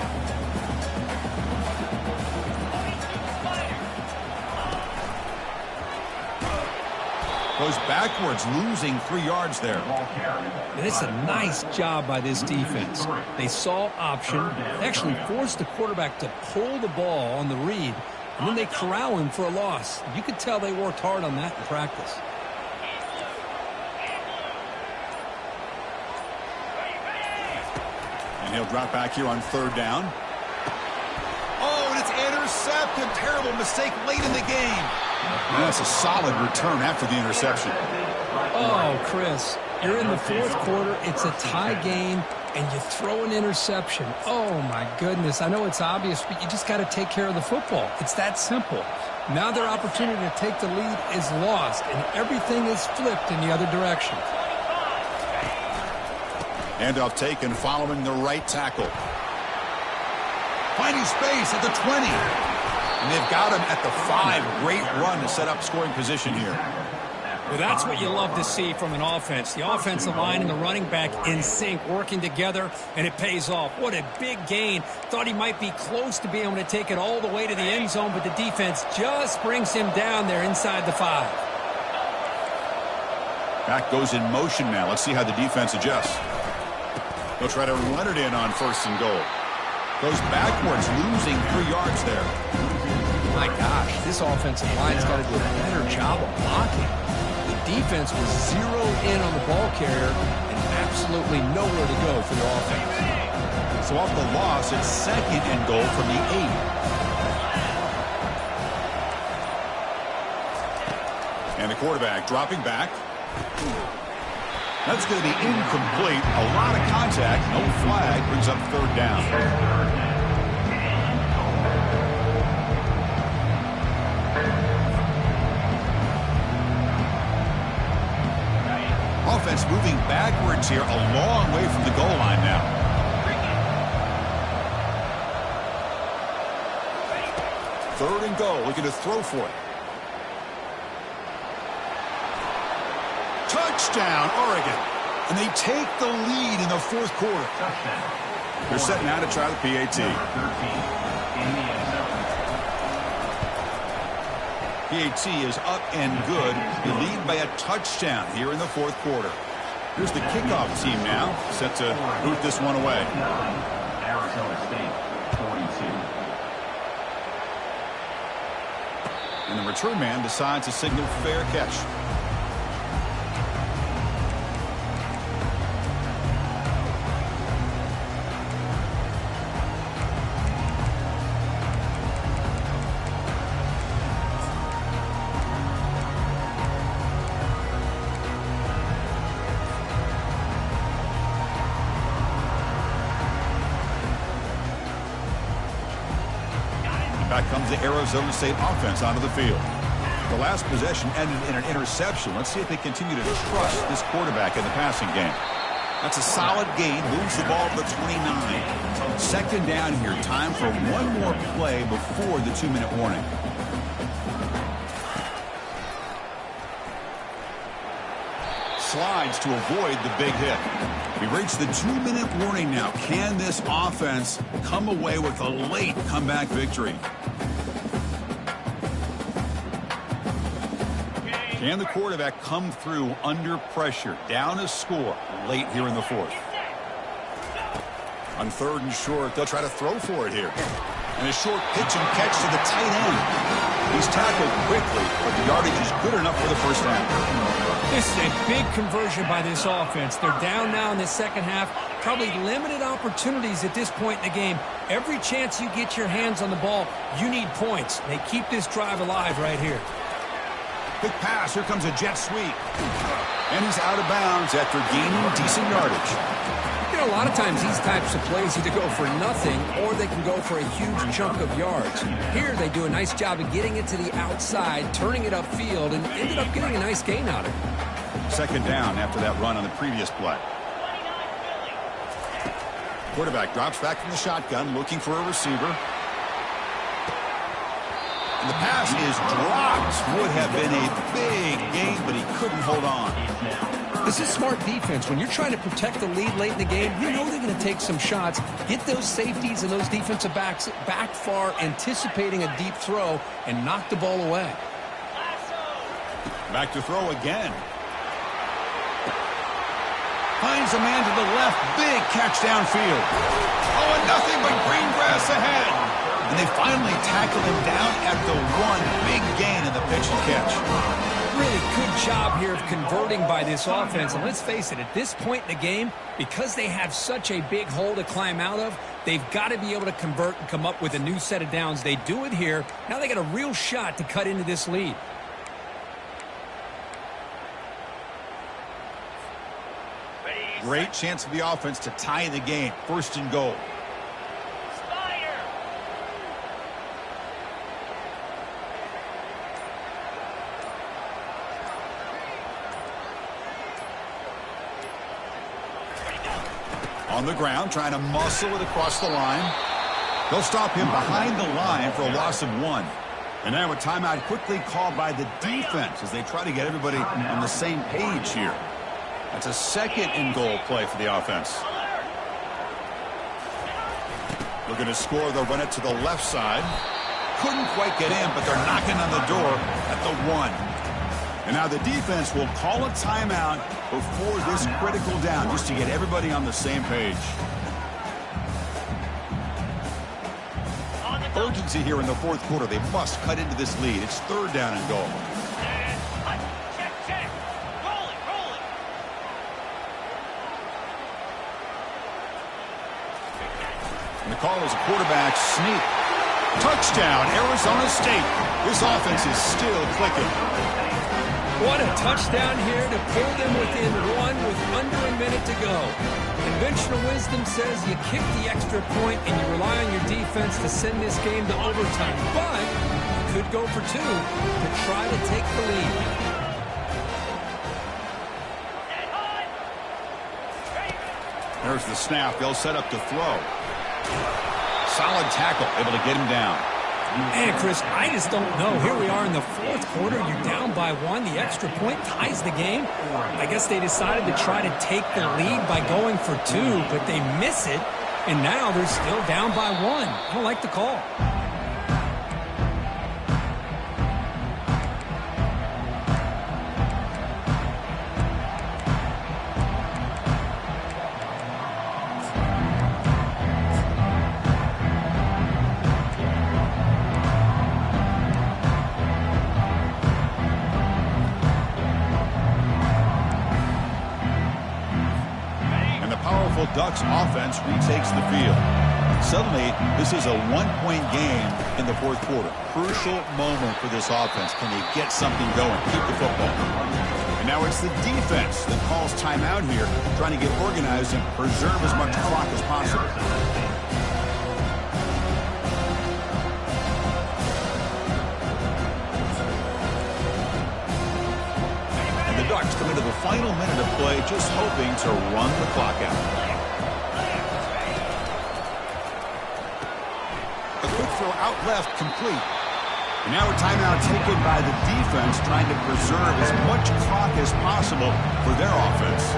S1: Goes backwards, losing 3 yards there.
S2: And it's a nice job by this defense. They saw option, actually forced the quarterback to pull the ball on the read, and then they corral him for a loss. You could tell they worked hard on that in practice.
S1: And he'll drop back here on 3rd down. Oh, and it's intercepted. Terrible mistake late in the game. And that's a solid return after the interception.
S2: Oh, Chris, you're in the 4th quarter. It's a tie game, and you throw an interception. Oh, my goodness. I know it's obvious, but you just got to take care of the football. It's that simple. Now their opportunity to take the lead is lost, and everything is flipped in the other direction.
S1: Handoff taken following the right tackle. Finding space at the 20. And they've got him at the 5. Great run to set up scoring position here.
S2: Well, that's what you love to see from an offense. The offensive line and the running back in sync, working together, and it pays off. What a big gain. Thought he might be close to being able to take it all the way to the end zone, but the defense just brings him down there inside the 5.
S1: Back goes in motion now. Let's see how the defense adjusts. They'll try to run it in on 1st and goal. Goes backwards, losing 3 yards there.
S2: My gosh, this offensive line's got to do a better job of blocking. The defense was zeroed in on the ball carrier and absolutely nowhere to go for the offense.
S1: So off the loss, it's 2nd and goal from the 8. And the quarterback dropping back. That's going to be incomplete. A lot of contact. No flag. Brings up 3rd down. Offense moving backwards here. A long way from the goal line now. 3rd and goal, looking to throw for it. Touchdown, Oregon. And they take the lead in the 4th quarter. They're set now to try the PAT. PAT is up and good. They lead by a touchdown here in the 4th quarter. Here's the kickoff team now, set to boot this one away.
S3: Arizona State, 42.
S1: And the return man decides to signal fair catch. Back comes the Arizona State offense onto the field. The last possession ended in an interception. Let's see if they continue to trust this quarterback in the passing game. That's a solid gain. Moves the ball to the 29. 2nd down here. Time for one more play before the 2-minute warning. Slides to avoid the big hit. We reach the 2-minute warning now. Can this offense come away with a late comeback victory? Can the quarterback come through under pressure? Down a score late here in the 4th. On 3rd and short, they'll try to throw for it here. And a short pitch and catch to the tight end. He's tackled quickly, but the yardage is good enough for the 1st down.
S2: This is a big conversion by this offense. They're down now in the 2nd half. Probably limited opportunities at this point in the game. Every chance you get your hands on the ball, you need points. They keep this drive alive right here.
S1: Quick pass. Here comes a jet sweep. And he's out of bounds after gaining decent yardage.
S2: You know, a lot of times these types of plays either go for nothing or they can go for a huge chunk of yards. Here they do a nice job of getting it to the outside, turning it upfield, and ended up getting a nice gain out of it.
S1: 2nd down after that run on the previous play. Quarterback drops back from the shotgun, looking for a receiver. And the pass is dropped. Would have been a big gain, but he couldn't hold on.
S2: This is smart defense. When you're trying to protect the lead late in the game, you know they're going to take some shots. Get those safeties and those defensive backs back far, anticipating a deep throw, and knock the ball away.
S1: Back to throw again. Finds a man to the left. Big catch downfield. Oh, and nothing but green grass ahead. And they finally tackle him down at the 1. Big gain in the pitch and catch.
S2: Really good job here of converting by this offense. And let's face it, at this point in the game, because they have such a big hole to climb out of, they've got to be able to convert and come up with a new set of downs. They do it here. Now they got a real shot to cut into this lead.
S1: Great chance for the offense to tie the game. 1st and goal. On the ground, trying to muscle it across the line. They'll stop him behind the line for a loss of 1. And now a timeout quickly called by the defense as they try to get everybody on the same page here. That's a 2nd and goal play for the offense. Looking to score, they'll run it to the left side. Couldn't quite get in, but they're knocking on the door at the 1. And now the defense will call a timeout before this critical down, just to get everybody on the same page. Urgency here in the 4th quarter. They must cut into this lead. It's 3rd down and goal. And the call is a quarterback sneak. Touchdown, Arizona State. This offense is still clicking.
S2: What a touchdown here to pull them within 1 with under a minute to go. Conventional wisdom says you kick the extra point and you rely on your defense to send this game to overtime. But you could go for 2 to try to take the lead.
S1: There's the snap. They'll set up to throw. Solid tackle, able to get him down.
S2: Man, Chris, I just don't know. Here we are in the fourth quarter. You're down by 1. The extra point ties the game. I guess they decided to try to take the lead by going for 2, but they miss it, and now they're still down by 1. I don't like the call.
S1: Ducks offense retakes the field. Suddenly, this is a one-point game in the fourth quarter. Crucial moment for this offense. Can they get something going? Keep the football. And now it's the defense that calls timeout here, trying to get organized and preserve as much clock as possible. And the Ducks come into the final minute of play, just hoping to run the clock out. Throw out left, complete. And now a timeout taken by the defense, trying to preserve as much clock as possible for their offense.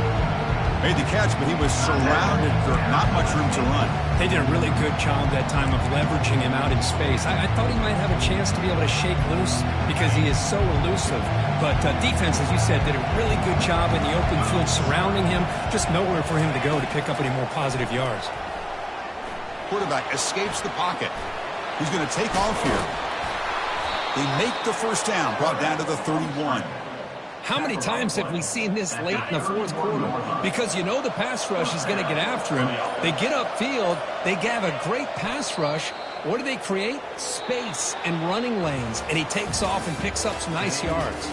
S1: Made the catch, but he was surrounded for not much room to run.
S2: They did a really good job that time of leveraging him out in space. I thought he might have a chance to be able to shake loose because he is so elusive. But defense, as you said, did a really good job in the open field surrounding him. Just nowhere for him to go to pick up any more positive yards.
S1: Quarterback escapes the pocket. He's going to take off here. They make the first down, brought down to the 31.
S2: How many times have we seen this late in the fourth quarter? Because you know the pass rush is going to get after him. They get upfield. They have a great pass rush. What do they create? Space and running lanes. And he takes off and picks up some nice yards.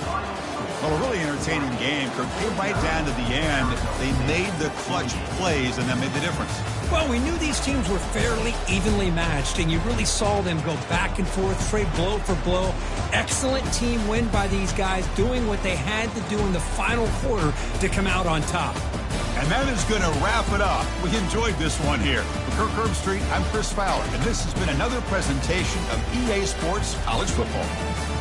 S1: Well, a really entertaining game. Kirk came right down to the end. They made the clutch plays, and that made the difference.
S2: Well, we knew these teams were fairly evenly matched, and you really saw them go back and forth, trade blow for blow. Excellent team win by these guys, doing what they had to do in the final quarter to come out on top.
S1: And that is going to wrap it up. We enjoyed this one here. For Kirk Herbstreit, I'm Chris Fowler, and this has been another presentation of EA Sports College Football.